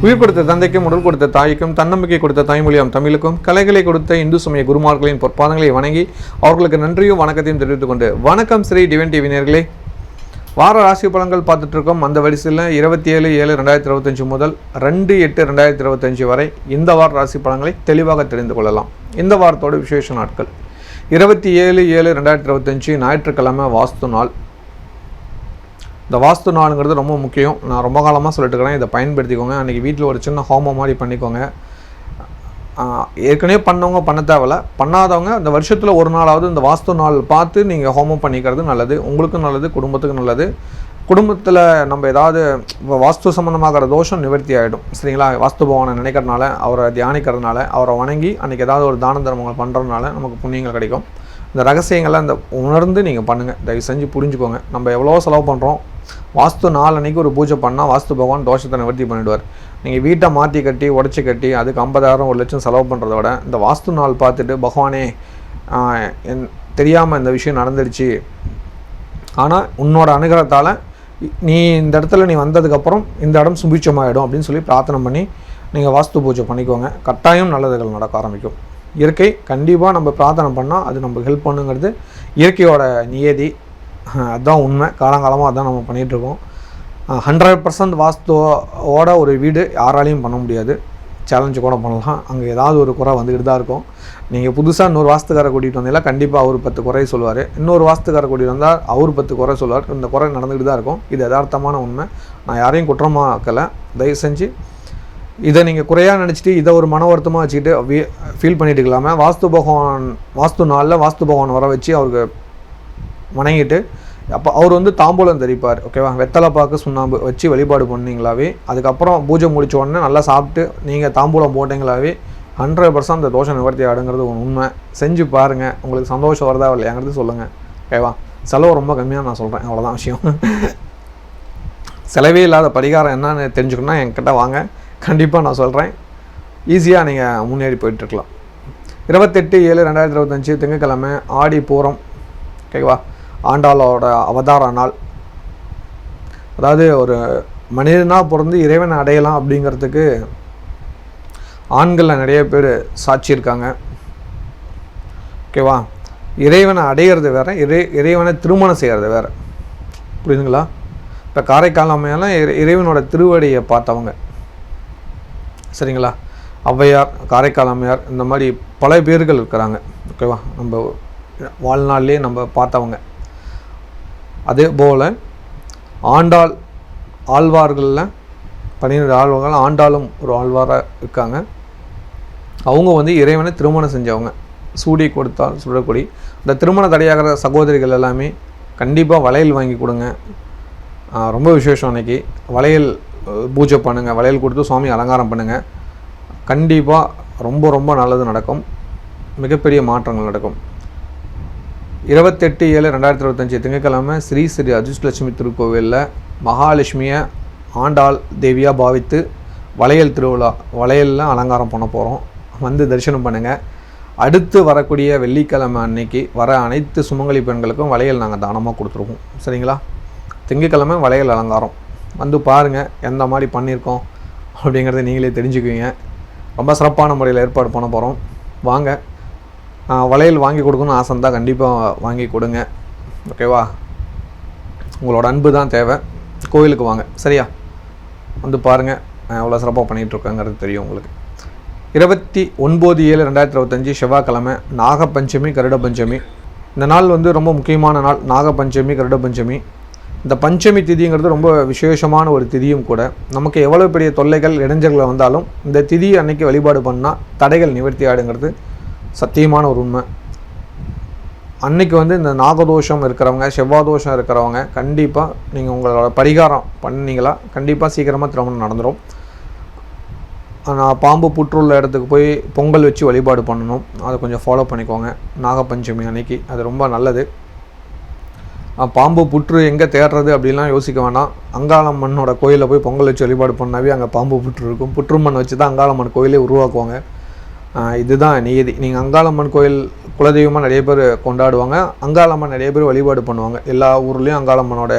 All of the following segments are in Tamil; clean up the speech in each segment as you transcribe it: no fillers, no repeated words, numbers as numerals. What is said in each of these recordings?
உயிர் கொடுத்த தந்தைக்கும் உடல் கொடுத்த தாய்க்கும் தன்னம்பிக்கை கொடுத்த தாய்மொழியாம் தமிழுக்கும் கலைகளை கொடுத்த இந்து சமய குருமார்களின் பொற்பாதங்களை வணங்கி அவர்களுக்கு நன்றியும் வணக்கத்தையும் தெரிவித்துக் கொண்டு வணக்கம் ஸ்ரீ டிவைன் டிவி நேயர்களே. வார ராசி பலன்கள் பார்த்துட்டு இருக்கோம். அந்த வரிசையில் 27/7/2025 முதல் 2/8/2025 வரை இந்த வார ராசி பலன்களை தெளிவாக தெரிந்து கொள்ளலாம். இந்த வாரத்தோட விசேஷ நாட்கள் 27/7/2025 ஞாயிற்றுக்கிழமை வாஸ்து நாள். இந்த வாஸ்து நாளுங்கிறது ரொம்ப முக்கியம். நான் ரொம்ப காலமாக சொல்லிட்டு இருக்கிறேன், இதை பயன்படுத்திக்கோங்க. அன்றைக்கி வீட்டில் ஒரு சின்ன ஹோமம் மாதிரி பண்ணிக்கோங்க. ஏற்கனவே பண்ணவங்க பண்ண தேவையில்ல, பண்ணாதவங்க இந்த வருஷத்தில் ஒரு நாளாவது இந்த வாஸ்து நாள் பார்த்து நீங்கள் ஹோமம் பண்ணிக்கிறது நல்லது. உங்களுக்கும் நல்லது, குடும்பத்துக்கும் நல்லது. குடும்பத்தில் நம்ம ஏதாவது வாஸ்து சம்மந்தமாகிற தோஷம் நிவர்த்தி ஆகிடும். சரிங்களா? வாஸ்து பகவானை நினைக்கிறதுனால, அவரை தியானிக்கிறதுனால, அவரை வணங்கி அன்றைக்கி ஏதாவது ஒரு தான தர்மங்கள் பண்ணுறதுனால நமக்கு புண்ணியங்கள் கிடைக்கும். இந்த ரகசியங்கள்லாம் இந்த உணர்ந்து நீங்கள் பண்ணுங்கள். தயவு செஞ்சு புரிஞ்சுக்கோங்க. நம்ம எவ்வளோ செலவு பண்ணுறோம். வாஸ்து நாள் அன்றைக்கி ஒரு பூஜை பண்ணால் வாஸ்து பகவான் தோஷத்தை நிவர்த்தி பண்ணிவிடுவார். நீங்கள் வீட்டை மாற்றி கட்டி உடச்சி கட்டி அதுக்கு 50,000 1,00,000 செலவு பண்ணுறத விட இந்த வாஸ்து நாள் பார்த்துட்டு பகவானே தெரியாமல் இந்த விஷயம் நடந்துடுச்சு, ஆனால் உன்னோட அனுகிரகத்தால் நீ இந்த இடத்துல நீ வந்ததுக்கப்புறம் இந்த இடம் சுபிட்சமாகிடும் அப்படின்னு சொல்லி பிரார்த்தனை பண்ணி நீங்கள் வாஸ்து பூஜை பண்ணிக்கோங்க. கட்டாயம் நல்லதுகள் நடக்க ஆரம்பிக்கும். இயற்கை கண்டிப்பாக நம்ம பிரார்த்தனை பண்ணால் அது நமக்கு ஹெல்ப் பண்ணுங்கிறது இயற்கையோட நியதி. அதுதான் உண்மை. காலங்காலமாக அதுதான் நம்ம பண்ணிகிட்ருக்கோம். 100% வாஸ்துவோட ஒரு வீடு யாராலையும் பண்ண முடியாது. சேலஞ்சு கூட பண்ணலாம். அங்கே ஏதாவது ஒரு குறை வந்துக்கிட்டு தான் இருக்கும். நீங்கள் புதுசாக இன்னொரு வாஸ்துக்காரை கூட்டிகிட்டு வந்தீங்களா கண்டிப்பாக அவர் 10 குறை சொல்லுவார். இன்னொரு வாஸ்துக்காரை கூட்டிகிட்டு வந்தால் அவர் 10 குறை சொல்லுவார். இந்த குறை நடந்துக்கிட்டு தான் இருக்கும். இது யதார்த்தமான உண்மை. நான் யாரையும் குற்றமாக்கலை. தயவு செஞ்சு இதை நீங்கள் குறையாக நினச்சிட்டு இதை ஒரு மன வருத்தமாக வச்சுக்கிட்டு ஃபீல் பண்ணிட்டு இருக்கலாமே. வாஸ்து நாளில் வாஸ்து பகவான் வர வச்சு அவருக்கு வணங்கிட்டு அப்போ அவர் தாம்பூலம் தெரிப்பார். ஓகேவா? வெத்தலை பாக்கு சுண்ணாம்பு வச்சு வழிபாடு பண்ணிங்களாவே, அதுக்கப்புறம் பூஜை முடித்த உடனே நல்லா சாப்பிட்டு நீங்கள் தாம்பூலம் போட்டிங்களாவே 100% அந்த தோஷம் நிவர்த்தி ஆடுங்கிறது ஒரு உண்மை. செஞ்சு பாருங்கள். உங்களுக்கு சந்தோஷம் வருதா இல்லையாங்கிறது சொல்லுங்கள். ஓகேவா? செலவு ரொம்ப கம்மியாக நான் சொல்கிறேன், அவ்வளோதான் விஷயம். செலவே இல்லாத பரிகாரம் என்னன்னு தெரிஞ்சுக்கணுன்னா என்கிட்ட வாங்க, கண்டிப்பாக நான் சொல்கிறேன். ஈஸியாக நீங்கள் முன்னேறி போயிட்டுருக்கலாம். 28/7/2025 திங்கட்கிழமை ஆடி பூரம். ஓகேவா? ஆண்டாளோட அவதார நாள். அதாவது ஒரு மனிதனாக பிறந்து இறைவனை அடையலாம் அப்படிங்கிறதுக்கு ஆண்களில் நிறைய பேர் சாட்சி இருக்காங்க. ஓகேவா? இறைவனை அடையிறது வேறு, இறைவனை திருமணம் செய்கிறது வேறு. புரியுதுங்களா? இப்போ காரைக்கால் அம்மையெல்லாம் இறைவனோட திருவடியை பார்த்தவங்க. சரிங்களா? ஔவையார், காரைக்கால் அம்மையார், இந்த மாதிரி பல பேர்கள் இருக்கிறாங்க. ஓகேவா? நம்ம வாழ்நாள்லேயே நம்ம பார்த்தவங்க. அதே போல் ஆழ்வார்களில் 12 ஆழ்வார்கள், ஆண்டாளும் ஒரு ஆழ்வாராக இருக்காங்க. அவங்க இறைவனை திருமணம் செஞ்சவங்க. சூடி கொடுத்தால் சுடக்கூடி. இந்த திருமண தடையாகிற சகோதரிகள் எல்லாமே கண்டிப்பாக வளையல் வாங்கி கொடுங்க. ரொம்ப விசேஷம். அன்றைக்கி வளையல் பூஜை பண்ணுங்கள். வளையல் கொடுத்து சுவாமி அலங்காரம் பண்ணுங்கள். கண்டிப்பாக ரொம்ப ரொம்ப நல்லது நடக்கும். மிகப்பெரிய மாற்றங்கள் நடக்கும். 28/7/2025 திங்கட்கிழமை ஸ்ரீ அதிர்ஷ்டலட்சுமி திருக்கோவிலில் மகாலட்சுமியை ஆண்டாள் தேவியாக பாவித்து வளையல் திருவிழா, வளையலில் அலங்காரம் பண்ண போகிறோம். தரிசனம் பண்ணுங்கள். அடுத்து வரக்கூடிய வெள்ளிக்கிழமை அன்னைக்கு வர அனைத்து சுமங்கலி பெண்களுக்கும் வளையல் நாங்கள் தானமாக கொடுத்துருவோம். சரிங்களா? திங்கட்கிழமை வளையல் அலங்காரம் பாருங்கள் எந்த மாதிரி பண்ணியிருக்கோம் அப்படிங்கிறத நீங்களே தெரிஞ்சுக்குவீங்க. ரொம்ப சிறப்பான முறையில் ஏற்பாடு பண்ண போகிறோம். வாங்க. வளையல் வாங்கி கொடுக்கணும்னு ஆசை தான், கண்டிப்பாக வாங்கி கொடுங்க. ஓகேவா? உங்களோட அன்பு தான் தேவை. கோயிலுக்கு வாங்க. சரியா? பாருங்கள் எவ்வளோ சிறப்பாக பண்ணிகிட்ருக்கேங்கிறது தெரியும் உங்களுக்கு. 29/7/2025 செவ்வாய்க்கிழமை நாகப்பஞ்சமி, கருட பஞ்சமி. இந்த நாள் ரொம்ப முக்கியமான நாள். நாகப்பஞ்சமி, கருட பஞ்சமி. இந்த பஞ்சமி திதிங்கிறது ரொம்ப விசேஷமான ஒரு திதியும் கூட. நமக்கு எவ்வளோ பெரிய தொல்லைகள் இடைஞ்சல்கள் வந்தாலும் இந்த திதி அன்னைக்கு வழிபாடு பண்ணால் தடைகள் நிவர்த்தி ஆடுங்கிறது சத்தியமான ஒரு உண்மை. அன்றைக்கி இந்த நாகதோஷம் இருக்கிறவங்க, செவ்வாதோஷம் இருக்கிறவங்க கண்டிப்பாக நீங்கள் உங்களோட பரிகாரம் பண்ணிங்களா கண்டிப்பாக சீக்கிரமாக திருமணம் நடந்துடும். நான் பாம்பு புற்றுள்ள இடத்துக்கு போய் பொங்கல் வச்சு வழிபாடு பண்ணணும். அதை கொஞ்சம் ஃபாலோ பண்ணிக்கோங்க நாகப்பஞ்சமி அன்னைக்கு. அது ரொம்ப நல்லது. பாம்பு புற்று எங்கே தேடுறது அப்படின்லாம் யோசிக்க வேண்டாம். அங்காளம்மனோட கோயிலில் போய் பொங்கல் வச்சு வழிபாடு பண்ணாவே அங்கே பாம்பு புற்று இருக்கும். புற்றுமண் வச்சு தான் அங்காளம்மன் கோயிலே உருவாக்குவாங்க. இதுதான் நியதி. நீங்கள் அங்காளம்மன் கோயில் குலதெய்வமாக நிறைய பேர் கொண்டாடுவாங்க. அங்காளம்மன் நிறைய பேர் வழிபாடு பண்ணுவாங்க. எல்லா ஊர்லேயும் அங்காளம்மனோட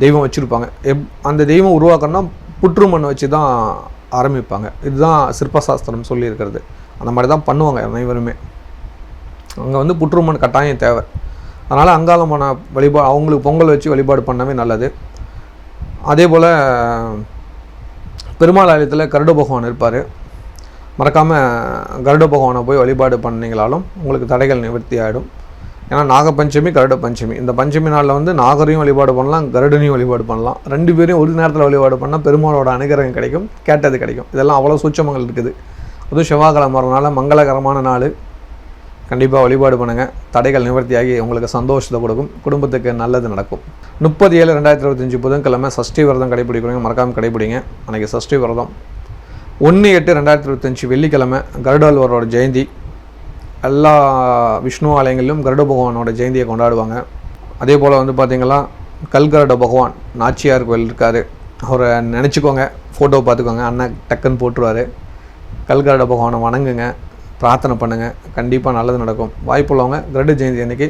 தெய்வம் வச்சுருப்பாங்க. அந்த தெய்வம் உருவாக்கணும்னா புற்றுமண் வச்சு தான் ஆரம்பிப்பாங்க. இதுதான் சிற்பசாஸ்திரம் சொல்லியிருக்கிறது. அந்த மாதிரி தான் பண்ணுவாங்க அனைவருமே. அங்கே வந்து புற்றுமண் கட்டாயம் தேவை. அதனால் அங்காளம்மனை வழிபாடு அவங்களுக்கு பொங்கல் வச்சு வழிபாடு பண்ணவே நல்லது. அதே போல் பெருமாள் ஆலயத்தில் கருட பகவான் இருப்பார். மறக்காமல் கருட பகவானை போய் வழிபாடு பண்ணிங்களாலும் உங்களுக்கு தடைகள் நிவர்த்தி ஆகிடும். ஏன்னா நாகப்பஞ்சமி கருட பஞ்சமி, இந்த பஞ்சமி நாளில் வந்து நாகரையும் வழிபாடு பண்ணலாம், கருடனையும் வழிபாடு பண்ணலாம். 2 பேரையும் ஒரு நேரத்தில் வழிபாடு பண்ணால் பெருமாளோட அனுகிரகம் கிடைக்கும், கேட்டது கிடைக்கும். இதெல்லாம் அவ்வளோ சூட்சமங்கள் இருக்குது. அதுவும் செவ்வாய்க்கிழமை வரனால மங்களகரமான நாள். கண்டிப்பாக வழிபாடு பண்ணுங்கள். தடைகள் நிவர்த்தியாகி உங்களுக்கு சந்தோஷத்தை கொடுக்கும், குடும்பத்துக்கு நல்லது நடக்கும். 30/7/2025 புதன்கிழமை சஷ்டி விரதம் கடைபிடிக்கிறீங்க, மறக்காமல் கடைபிடிங்க. அன்றைக்கி சஷ்டி விரதம். 1/8/2025 வெள்ளிக்கிழமை கருடாழ்வாரோட ஜெயந்தி. எல்லா விஷ்ணு ஆலயங்களிலும் கருட பகவானோட ஜெயந்தியை கொண்டாடுவாங்க. அதே போல் வந்து பார்த்திங்கன்னா கல்கருட பகவான் நாச்சியார் கோயில் இருக்கார், அவரை நினச்சிக்கோங்க, ஃபோட்டோ பார்த்துக்கோங்க, அண்ணன் டக்குன்னு போட்டுருவார். கல்கருட பகவானை வணங்குங்க, பிரார்த்தனை பண்ணுங்கள், கண்டிப்பாக நல்லது நடக்கும். வாய்ப்புள்ளவங்க கருட ஜெயந்தி அன்றைக்கி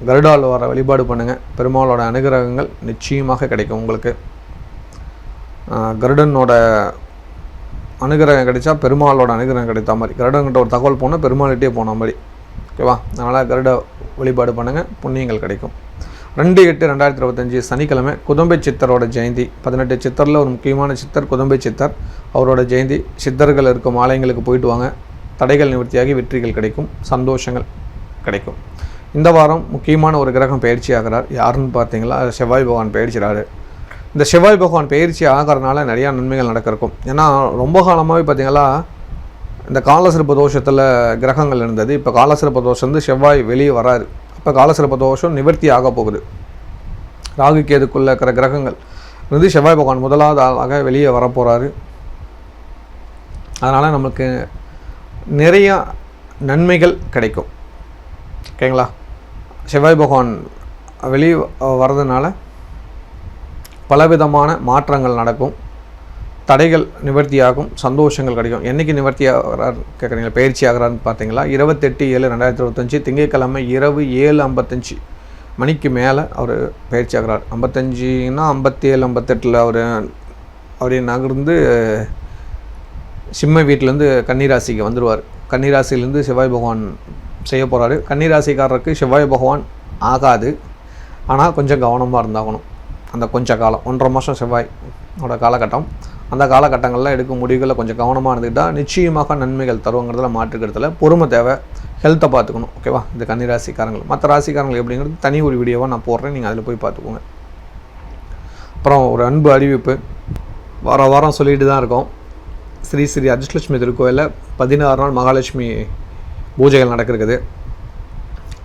கருடாழ்வாரை வழிபாடு பண்ணுங்கள். பெருமாளோட அனுகிரகங்கள் நிச்சயமாக கிடைக்கும் உங்களுக்கு. கருடனோட அனுகிரகம் கிடைச்சா பெருமாளோட அனுகிரகம் கிடைத்த மாதிரி, கருடன்கிட்ட ஒரு தகவல் போனால் பெருமாள்கிட்டே போன மாதிரி. ஓகேவா? அதனால் கருட வழிபாடு பண்ணுங்கள், புண்ணியங்கள் கிடைக்கும். 2/8/2025 சனிக்கிழமை குதம்பை சித்தரோட ஜெயந்தி. 18 சித்தரில் ஒரு முக்கியமான சித்தர் குதம்பை சித்தர், அவரோட ஜெயந்தி. சித்தர்கள் இருக்கும் ஆலயங்களுக்கு போயிட்டு வாங்க, தடைகள் நிவர்த்தியாகி வெற்றிகள் கிடைக்கும், சந்தோஷங்கள் கிடைக்கும். இந்த வாரம் முக்கியமான ஒரு கிரகம் பயிற்சி ஆகிறார். யாருன்னு பார்த்தீங்களா? செவ்வாய் பகவான் பயிற்சிறாரு. இந்த செவ்வாய் பகவான் பயிற்சி ஆகிறதுனால நிறையா நன்மைகள் நடக்கிறக்கும். ஏன்னா ரொம்ப காலமாகவே பார்த்திங்களா இந்த காலசிறப்பு தோஷத்தில் கிரகங்கள் இருந்தது. இப்போ காலசிறப்பு தோஷம் வந்து செவ்வாய் வெளியே வராது. இப்போ காலசிறப்பு தோஷம் நிவர்த்தி ஆக போகுது. ராகு கேதுக்குள்ளே இருக்கிற கிரகங்கள் வந்து செவ்வாய் பகவான் முதலாவது ஆளாக வெளியே வரப்போகிறாரு. அதனால் நமக்கு நிறையா நன்மைகள் கிடைக்கும். ஓகேங்களா? செவ்வாய் பகவான் வெளியே வர்றதுனால பலவிதமான மாற்றங்கள் நடக்கும், தடைகள் நிவர்த்தியாகும், சந்தோஷங்கள் கிடைக்கும். என்றைக்கு நிவர்த்தி ஆகிறார் கேட்குறீங்களா? பயிற்சி ஆகிறான்னு பார்த்தீங்களா? 28/7/2025 திங்கட்கிழமை இரவு 7:55 மணிக்கு மேலே அவர் பயிற்சி ஆகிறார். 55ன்னா 57 58 அவர் அப்படியே நகர்ந்து சிம்ம வீட்டிலேருந்து கன்னிராசிக்கு வந்துடுவார். கன்னிராசிலேருந்து செவ்வாய் பகவான் செய்ய போகிறாரு. கன்னிராசிக்காரருக்கு செவ்வாய் பகவான் ஆகாது, ஆனால் கொஞ்சம் கவனமாக இருந்தாகணும். அந்த கொஞ்சம் காலம் 1.5 மாதம் செவ்வாயோட காலகட்டம். அந்த காலகட்டங்களில் எடுக்கும் முடிவுகளில் கொஞ்சம் கவனமாக இருந்துக்கிட்டால் நிச்சயமாக நன்மைகள் தருவங்கிறதுல மாற்றுக்கிறதுல பொறுமை தேவை. ஹெல்த்தை பார்த்துக்கணும். ஓகேவா? இந்த கன்னிராசிக்காரங்கள் மற்ற ராசிக்காரங்கள் எப்படிங்கிறது தனி ஒரு வீடியோவாக நான் போடுறேன், நீங்கள் அதில் போய் பார்த்துக்கோங்க. அப்புறம் ஒரு அன்பு அறிவிப்பு, வாரம் சொல்லிட்டு தான் இருக்கோம். ஸ்ரீ ஸ்ரீ அதிர்ஷ்டலட்சுமி திருக்கோயிலில் 16 நாள் மகாலட்சுமி பூஜைகள் நடக்கிறது.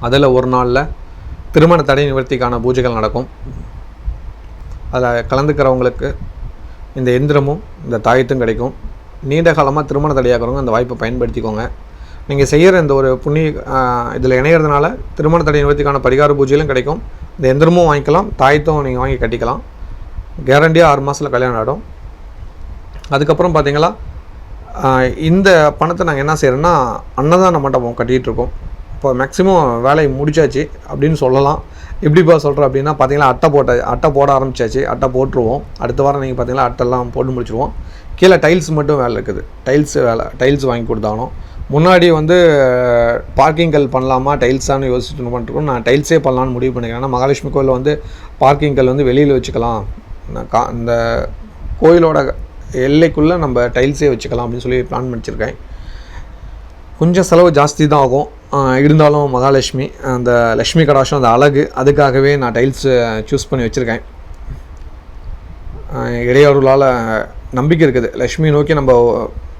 அதில் ஒரு நாளில் திருமண தடை நிவர்த்திக்கான பூஜைகள் நடக்கும். அதில் கலந்துக்கிறவங்களுக்கு இந்த எந்திரமும் இந்த தாயத்தும் கிடைக்கும். நீண்ட காலமாக திருமண தடையாகிறவங்க அந்த வாய்ப்பை பயன்படுத்திக்கோங்க. நீங்கள் செய்கிற இந்த ஒரு புண்ணிய இதில் இணையிறதுனால திருமண தடை நிவர்த்திக்கான பரிகார பூஜையிலும் கிடைக்கும். இந்த எந்திரமும் வாங்கிக்கலாம், தாயத்தும் நீங்கள் வாங்கி கட்டிக்கலாம். கேரண்டியாக 6 மாதத்தில் கல்யாணம் ஆகிடும். அதுக்கப்புறம் பார்த்தீங்களா இந்த பணத்தை நாங்கள் என்ன செய்கிறோன்னா அன்னதான மண்டபம் கட்டிகிட்ருக்கோம். இப்போ மேக்ஸிமம் வேலையை முடிச்சாச்சு அப்படின்னு சொல்லலாம். எப்படிப்பா சொல்கிறோம் அப்படின்னா பார்த்தீங்களா அட்டை போட ஆரம்பிச்சாச்சு. அட்டை போட்டுருவோம். அடுத்த வாரம் நீங்கள் பார்த்தீங்களா அட்டெல்லாம் போட்டு முடிச்சுருவோம். கீழே டைல்ஸ் மட்டும் வேலை இருக்குது. டைல்ஸ் வாங்கி கொடுத்தாகணும். முன்னாடி வந்து பார்க்கிங்கல் பண்ணலாமா டைல்ஸானு யோசிச்சுட்டு பண்ணிட்டுருக்கோம். நான் டைல்ஸே பண்ணலான்னு முடிவு பண்ணிக்கிறேன். ஏன்னா மகாலட்சுமி கோயிலில் வந்து பார்க்கிங்கல் வந்து வெளியில் வச்சுக்கலாம், இந்த கோயிலோட எல்லைக்குள்ளே நம்ம டைல்ஸே வச்சுக்கலாம் அப்படின்னு சொல்லி பிளான் பண்ணிச்சிருக்கேன். கொஞ்சம் செலவு ஜாஸ்தி தான் ஆகும். இருந்தாலும் மகாலட்சுமி அந்த லக்ஷ்மி கடாட்சம் அந்த அழகு, அதுக்காகவே நான் டைல்ஸு சூஸ் பண்ணி வச்சுருக்கேன். இடையூறுலால் நம்பிக்கை இருக்குது. லக்ஷ்மி நோக்கி நம்ம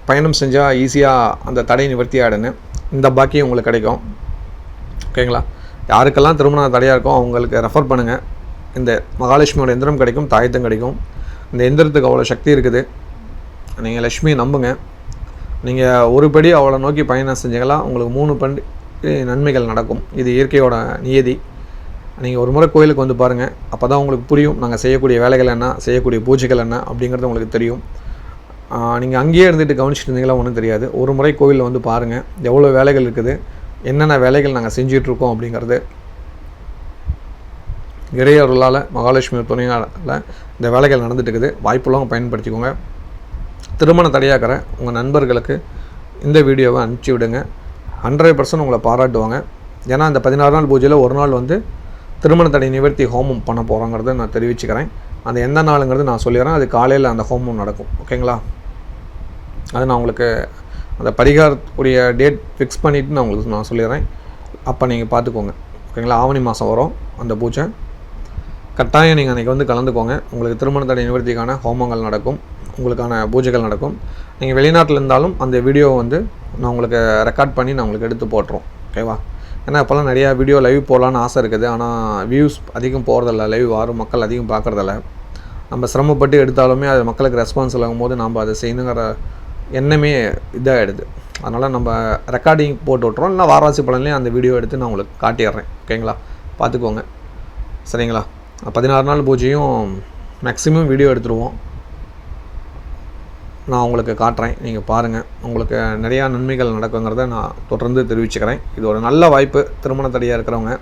பயணம் செஞ்சால் ஈஸியாக அந்த தடை நிவர்த்தி ஆகிடுன்னு இந்த பாக்கியம் உங்களுக்கு கிடைக்கும். ஓகேங்களா? யாருக்கெல்லாம் திருமண தடையாக இருக்கோ அவங்களுக்கு ரெஃபர் பண்ணுங்கள். இந்த மகாலட்சுமியோட எந்திரம் கிடைக்கும், தாயத்தும் கிடைக்கும். இந்த எந்திரத்துக்கு அவ்வளோ சக்தி இருக்குது. நீங்கள் லக்ஷ்மியை நம்புங்க. நீங்கள் ஒரு படி அவளை நோக்கி பயணம் செஞ்சீங்களா உங்களுக்கு 3 படி நன்மைகள் நடக்கும். இது இயற்கையோட நியதி. நீங்கள் ஒரு முறை கோயிலுக்கு வந்து பாருங்கள், அப்போ தான் உங்களுக்கு புரியும் நாங்கள் செய்யக்கூடிய வேலைகள் என்ன, செய்யக்கூடிய பூஜைகள் என்ன அப்படிங்கிறது உங்களுக்கு தெரியும். நீங்கள் அங்கேயே இருந்துட்டு கவனிச்சுட்டு இருந்தீங்களா ஒன்றும் தெரியாது. ஒரு முறை கோயிலில் வந்து பாருங்கள் எவ்வளோ வேலைகள் இருக்குது, என்னென்ன வேலைகள் நாங்கள் செஞ்சிட்ருக்கோம் அப்படிங்கிறது. இறையருளால் மகாலட்சுமி துணையால் இந்த வேலைகள் நடந்துட்டு இருக்குது. வாய்ப்புள்ளவங்க பயன்படுத்திக்கோங்க. திருமண தடையாக்கிற உங்கள் நண்பர்களுக்கு இந்த வீடியோவை அனுப்பிச்சி விடுங்க. 100% உங்களை பாராட்டுவாங்க. ஏன்னா இந்த 16 நாள் பூஜையில் ஒரு நாள் வந்து திருமண தடை நிவர்த்தி ஹோமம் பண்ண போகிறோங்கிறத நான் தெரிவிச்சுக்கிறேன். அந்த எந்த நாளுங்கிறது நான் சொல்லிடுறேன். அது காலையில் அந்த ஹோமம் நடக்கும். ஓகேங்களா? அது நான் உங்களுக்கு அந்த பரிகாரத்துக்குரிய டேட் ஃபிக்ஸ் பண்ணிவிட்டு நான் சொல்லிடுறேன். அப்போ நீங்கள் பார்த்துக்கோங்க. ஓகேங்களா? ஆவணி மாதம் வரும் அந்த பூஜை. கட்டாயம் நீங்கள் அன்றைக்கி வந்து கலந்துக்கோங்க. உங்களுக்கு திருமண தடை நிவர்த்திக்கான ஹோமங்கள் நடக்கும், உங்களுக்கான பூஜைகள் நடக்கும். நீங்கள் வெளிநாட்டில் இருந்தாலும் அந்த வீடியோவை வந்து நான் உங்களுக்கு ரெக்கார்ட் பண்ணி நான் உங்களுக்கு எடுத்து போட்டுருவோம். ஓகேவா? ஏன்னா இப்போல்லாம் நிறையா வீடியோ லைவ் போடலான்னு ஆசை இருக்குது. ஆனால் வியூஸ் அதிகம் போகிறதில்ல, லைவ் யாரும் மக்கள் அதிகம் பார்க்குறதில்ல. நம்ம சிரமப்பட்டு எடுத்தாலுமே அது மக்களுக்கு ரெஸ்பான்ஸ் ஆகும் போது நம்ம அதை செய்யணுங்கிற எண்ணமே இதாகிடுது. அதனால் நம்ம ரெக்கார்டிங் போட்டு விட்றோம். இல்லை வாராசி பலன்லேயும் அந்த வீடியோ எடுத்து நான் உங்களுக்கு காட்டிடுறேன். ஓகேங்களா? பார்த்துக்கோங்க. சரிங்களா? 16 நாள் பூஜையும் மேக்ஸிமம் வீடியோ எடுத்துருவோம். நான் உங்களுக்கு காட்டுறேன். நீங்கள் பாருங்கள். உங்களுக்கு நிறையா நன்மைகள் நடக்குங்கிறத நான் தொடர்ந்து தெரிவிச்சுக்கிறேன். இது ஒரு நல்ல வாய்ப்பு. திருமண தடையாக இருக்கிறவங்க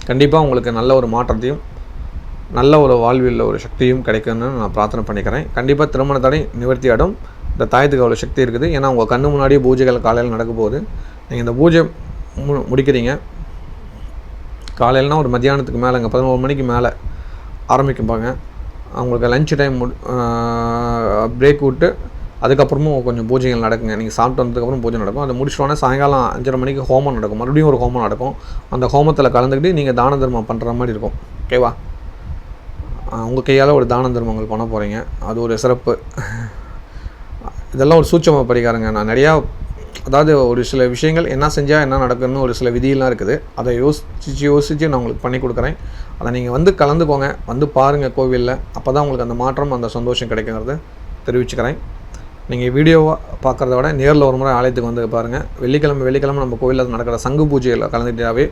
கண்டிப்பாக உங்களுக்கு நல்ல ஒரு மாற்றத்தையும் நல்ல ஒரு வாழ்வில் ஒரு சக்தியும் கிடைக்கும்னு நான் பிரார்த்தனை பண்ணிக்கிறேன். கண்டிப்பாக திருமண தடை நிவர்த்தி ஆகிடும். இந்த தாயத்துக்கு அவ்வளோ சக்தி இருக்குது. ஏன்னா உங்கள் கண்ணு முன்னாடியே பூஜைகள் காலையில் நடக்கும் போது நீங்கள் இந்த பூஜை முடிக்கிறீங்க. காலையில்னா ஒரு மத்தியானத்துக்கு மேலேங்க 11 மணிக்கு மேலே ஆரம்பிக்கும்பாங்க. அவங்களுக்கு லஞ்ச் டைம் பிரேக் விட்டு அதுக்கப்புறமும் கொஞ்சம் பூஜைகள் நடக்குங்க. நீங்கள் சாப்பிட்டு வந்ததுக்கப்புறம் பூஜை நடக்கும். அதை முடிச்சிட்டோன்னே சாயங்காலம் 5:30 மணிக்கு ஹோமம் நடக்கும். மறுபடியும் ஒரு ஹோமம் நடக்கும். அந்த ஹோமத்தில் கலந்துக்கிட்டு நீங்கள் தான தர்மம் பண்ணுற மாதிரி இருக்கும். ஓகேவா? உங்கள் கையால் ஒரு தான தர்மங்கள் பண்ண போகிறீங்க. அது ஒரு சிறப்பு. இதெல்லாம் ஒரு சூட்சம பரிகாரங்க. நான் நிறையா அதாவது ஒரு சில விஷயங்கள் என்ன செஞ்சால் என்ன நடக்குன்னு ஒரு சில விதியெல்லாம் இருக்குது. அதை யோசித்து நான் உங்களுக்கு பண்ணி கொடுக்குறேன். அதை நீங்கள் வந்து கலந்துக்கோங்க, வந்து பாருங்கள் கோவிலில். அப்போ தான் உங்களுக்கு அந்த மாற்றம் அந்த சந்தோஷம் கிடைக்குங்கிறத தெரிவிச்சுக்கிறேன். நீங்கள் வீடியோவை பார்க்குறத விட நேரில் ஒரு முறை ஆலயத்துக்கு வந்து பாருங்கள். வெள்ளிக்கிழமை நம்ம கோவிலில் நடக்கிற சங்கு பூஜையில் கலந்துக்கிட்டாவே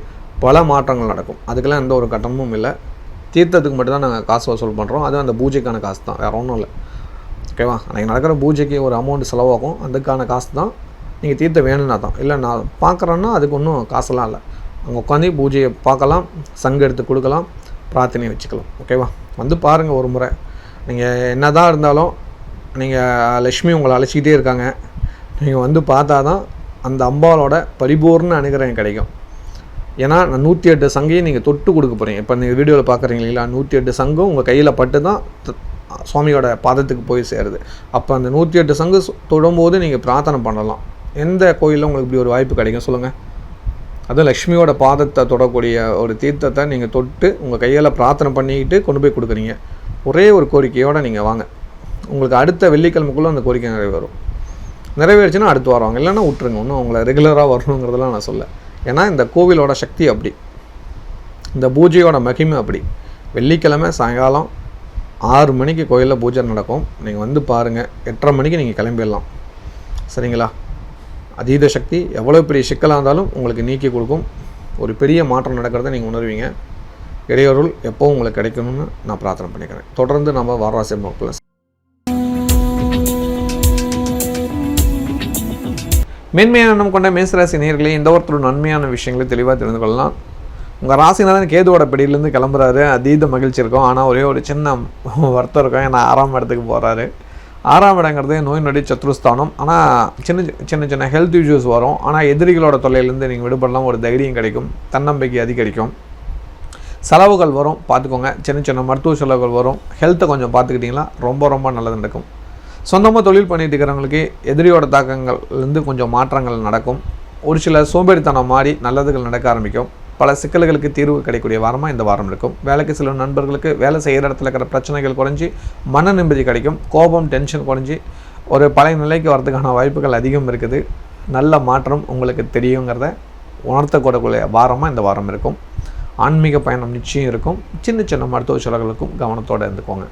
பல மாற்றங்கள் நடக்கும். அதுக்கெல்லாம் எந்த ஒரு கட்டணமும் இல்லை. தீர்த்தத்துக்கு மட்டும் தான் நாங்கள் காசு வசூல் பண்ணுறோம். அதுவும் அந்த பூஜைக்கான காசு தான், வேறு ஒன்றும் இல்லை. ஓகேவா? அன்றைக்கி நடக்கிற பூஜைக்கு ஒரு அமௌண்ட் செலவாகும். அதுக்கான காசு தான். நீங்கள் தீர்த்த வேணும்னா தான். இல்லை நான் பார்க்குறேன்னா அதுக்கு ஒன்றும் காசெல்லாம் இல்லை. அங்கே உட்காந்து பூஜையை பார்க்கலாம், சங்கு எடுத்து கொடுக்கலாம், பிரார்த்தனை வச்சுக்கலாம். ஓகேவா? வந்து பாருங்கள் ஒரு முறை. நீங்கள் என்ன தான் இருந்தாலும் நீங்கள் லக்ஷ்மி உங்களை அழைச்சிக்கிட்டே இருக்காங்க. நீங்கள் வந்து பார்த்தா தான் அந்த அம்பாலோட பரிபூர்ண அனுகிரகம் கிடைக்கும். ஏன்னா நான் 108 சங்கையும் நீங்கள் தொட்டு கொடுக்க போகிறீங்க. இப்போ நீங்கள் வீடியோவில் பார்க்குறீங்க இல்லைங்களா? 108 சங்கும் உங்கள் கையில் பட்டு தான் சுவாமியோட பாதத்துக்கு போய் சேருது. அப்போ அந்த 108 சங்கு தொடும்போது நீங்கள் பிரார்த்தனை பண்ணலாம். எந்த கோயிலில் உங்களுக்கு இப்படி ஒரு வாய்ப்பு கிடைக்கும் சொல்லுங்கள்? அதுவும் லக்ஷ்மியோட பாதத்தை தொடக்கூடிய ஒரு தீர்த்தத்தை நீங்கள் தொட்டு உங்கள் கையால் பிரார்த்தனை பண்ணிக்கிட்டு கொண்டு போய் கொடுக்குறீங்க. ஒரே ஒரு கோரிக்கையோடு நீங்கள் வாங்க. உங்களுக்கு அடுத்த வெள்ளிக்கிழமைக்குள்ளே அந்த கோரிக்கை நிறைவேறும். நிறைவேறுச்சுன்னா அடுத்து வருவாங்க, இல்லைன்னா விட்டுருங்க. ஒன்றும் உங்களை ரெகுலராக வரணுங்கிறதெல்லாம் நான் சொல்ல. ஏன்னா இந்த கோவிலோட சக்தி அப்படி, இந்த பூஜையோட மகிமை அப்படி. வெள்ளிக்கிழமை சாயங்காலம் 6 மணிக்கு கோயிலில் பூஜை நடக்கும். நீங்கள் வந்து பாருங்கள். 8:30 மணிக்கு நீங்கள் கிளம்பிடலாம். சரிங்களா? அதீத சக்தி எவ்வளோ பெரிய சிக்கலாக இருந்தாலும் உங்களுக்கு நீக்கி கொடுக்கும். ஒரு பெரிய மாற்றம் நடக்கிறத நீங்கள் உணர்வீங்க. இறையருள் எப்போவும் உங்களுக்கு கிடைக்கணும்னு நான் பிரார்த்தனை பண்ணிக்கிறேன். தொடர்ந்து நம்ம வாராசி ப்ளஸ் மேன்மையான எண்ணம் கொண்ட மேசராசி நேயர்களே, இந்த ஒருத்தர் நன்மையான விஷயங்களை தெளிவாக தெரிந்து கொள்ளலாம். உங்கள் ராசிநாதன் கேதுவோட பிடியிலேருந்து கிளம்புறாரு. அதீத மகிழ்ச்சி இருக்கும். ஆனால் ஒரே ஒரு சின்ன வருத்தம் இருக்கும். ஏன்னா 6ஆம் இடத்துக்கு போகிறாரு. 6ஆம் இடங்கிறது நோய் நொடி சத்ருஸ்தானம். ஆனால் சின்ன ஹெல்த் இஷ்யூஸ் வரும். ஆனால் எதிரிகளோட தொல்லையிலேருந்து நீங்கள் விடுபடலாம். ஒரு தைரியம் கிடைக்கும், தன்னம்பிக்கை அதிகரிக்கும். செலவுகள் வரும், பார்த்துக்கோங்க. சின்ன மருத்துவ செலவுகள் வரும். ஹெல்த்தை கொஞ்சம் பார்த்துக்கிட்டிங்களா ரொம்ப நல்லது நடக்கும். சொந்தமாக தொழில் பண்ணிட்டு இருக்கிறவங்களுக்கு எதிரியோட தாக்கங்கள்லேருந்து கொஞ்சம் மாற்றங்கள் நடக்கும். ஒரு சில சோம்பேறித்தனம் மாறி நல்லதுகள் நடக்க ஆரம்பிக்கும். பல சிக்கல்களுக்கு தீர்வு கிடைக்கக்கூடிய வாரமாக இந்த வாரம் இருக்கும். வேலைக்கு சில நண்பர்களுக்கு வேலை செய்கிற இடத்துல இருக்கிற பிரச்சனைகள் குறைஞ்சி மன நிம்மதி கிடைக்கும். கோபம் டென்ஷன் குறைஞ்சி ஒரு பழைய நிலைக்கு வரதுக்கான வாய்ப்புகள் அதிகம் இருக்குது. நல்ல மாற்றம் உங்களுக்கு தெரியுங்கிறத உணர்த்தக்கூடக்கூடிய வாரமாக இந்த வாரம் இருக்கும். ஆன்மீக பயணம் நிச்சயம் இருக்கும். சின்ன மருத்துவ செலவுகளுக்கும் கவனத்தோடு இருந்துக்கோங்க.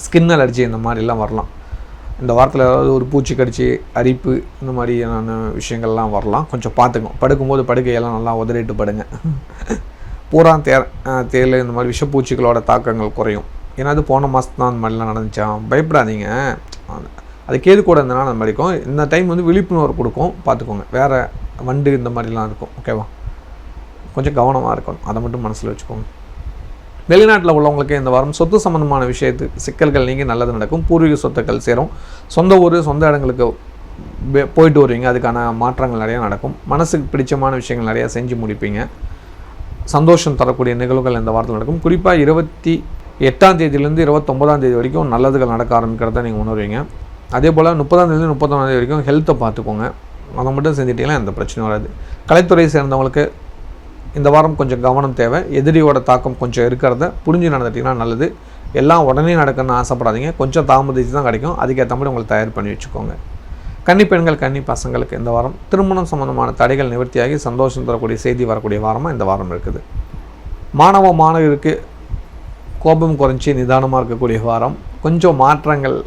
ஸ்கின் அலர்ஜி இந்த மாதிரிலாம் வரலாம். இந்த வாரத்தில் ஏதாவது ஒரு பூச்சி கடிச்சு அரிப்பு இந்த மாதிரியான விஷயங்கள்லாம் வரலாம். கொஞ்சம் பார்த்துக்கணும். படுக்கும்போது படுக்கையெல்லாம் நல்லா உதறிட்டு படுங்க. பூரா தேல் இந்த மாதிரி விஷப்பூச்சிகளோட தாக்கங்கள் குறையும். ஏன்னா அது போன மாதம் தான் அந்த மாதிரிலாம் நடந்துச்சா, பயப்படாதீங்க. அது கேது கூட இருந்தனால அந்த மாதிரி இருக்கும். இந்த டைம் வந்து விழிப்புணர்வு கொடுக்கும், பார்த்துக்கோங்க. வேறு வண்டு இந்த மாதிரிலாம் இருக்கும். ஓகேவா? கொஞ்சம் கவனமாக இருக்கணும். அதை மட்டும் மனசில் வச்சுக்கோங்க. வெளிநாட்டில் உள்ளவங்களுக்கு இந்த வாரம் சொத்து சம்பந்தமான சிக்கல்கள் நீங்கி நல்லது நடக்கும். பூர்வீக சொத்துக்கள் சேரும். சொந்த ஊர் சொந்த இடங்களுக்கு போயிட்டு வருவீங்க. அதுக்கான மாற்றங்கள் நிறையா நடக்கும். மனசுக்கு பிடிச்சமான விஷயங்கள் நிறையா செஞ்சு முடிப்பீங்க. சந்தோஷம் தரக்கூடிய நிகழ்வுகள் இந்த வாரத்தில் நடக்கும். குறிப்பாக 28ஆம் தேதியிலேருந்து 29ஆம் தேதி வரைக்கும் நல்லதுகள் நடக்க ஆரம்பிக்கிறத நீங்கள் உணர்வீங்க. அதே போல் 30ஆம் தேதி 31ஆம் தேதி வரைக்கும் ஹெல்த்தை பார்த்துக்கோங்க. அதை மட்டும் செஞ்சிட்டிங்கன்னா எந்த பிரச்சனையும் வராது. கலைத்துறையை சேர்ந்தவங்களுக்கு இந்த வாரம் கொஞ்சம் கவனம் தேவை. எதிரியோட தாக்கம் கொஞ்சம் இருக்கிறத புரிஞ்சு நடந்துட்டிங்கன்னா நல்லது. எல்லாம் உடனே நடக்கணும்னு ஆசைப்படாதீங்க. கொஞ்சம் தாமதிச்சு தான் கிடைக்கும். அதுக்கேற்ற மாதிரி உங்களை தயார் பண்ணி வச்சுக்கோங்க. கன்னி பெண்கள் கன்னி பசங்களுக்கு இந்த வாரம் திருமணம் சம்பந்தமான தடைகள் நிவர்த்தியாகி சந்தோஷம் தரக்கூடிய செய்தி வரக்கூடிய வாரமாக இந்த வாரம் இருக்குது. மாணவருக்கு கோபம் குறைஞ்சி நிதானமாக இருக்கக்கூடிய வாரம். கொஞ்சம் மாற்றங்கள்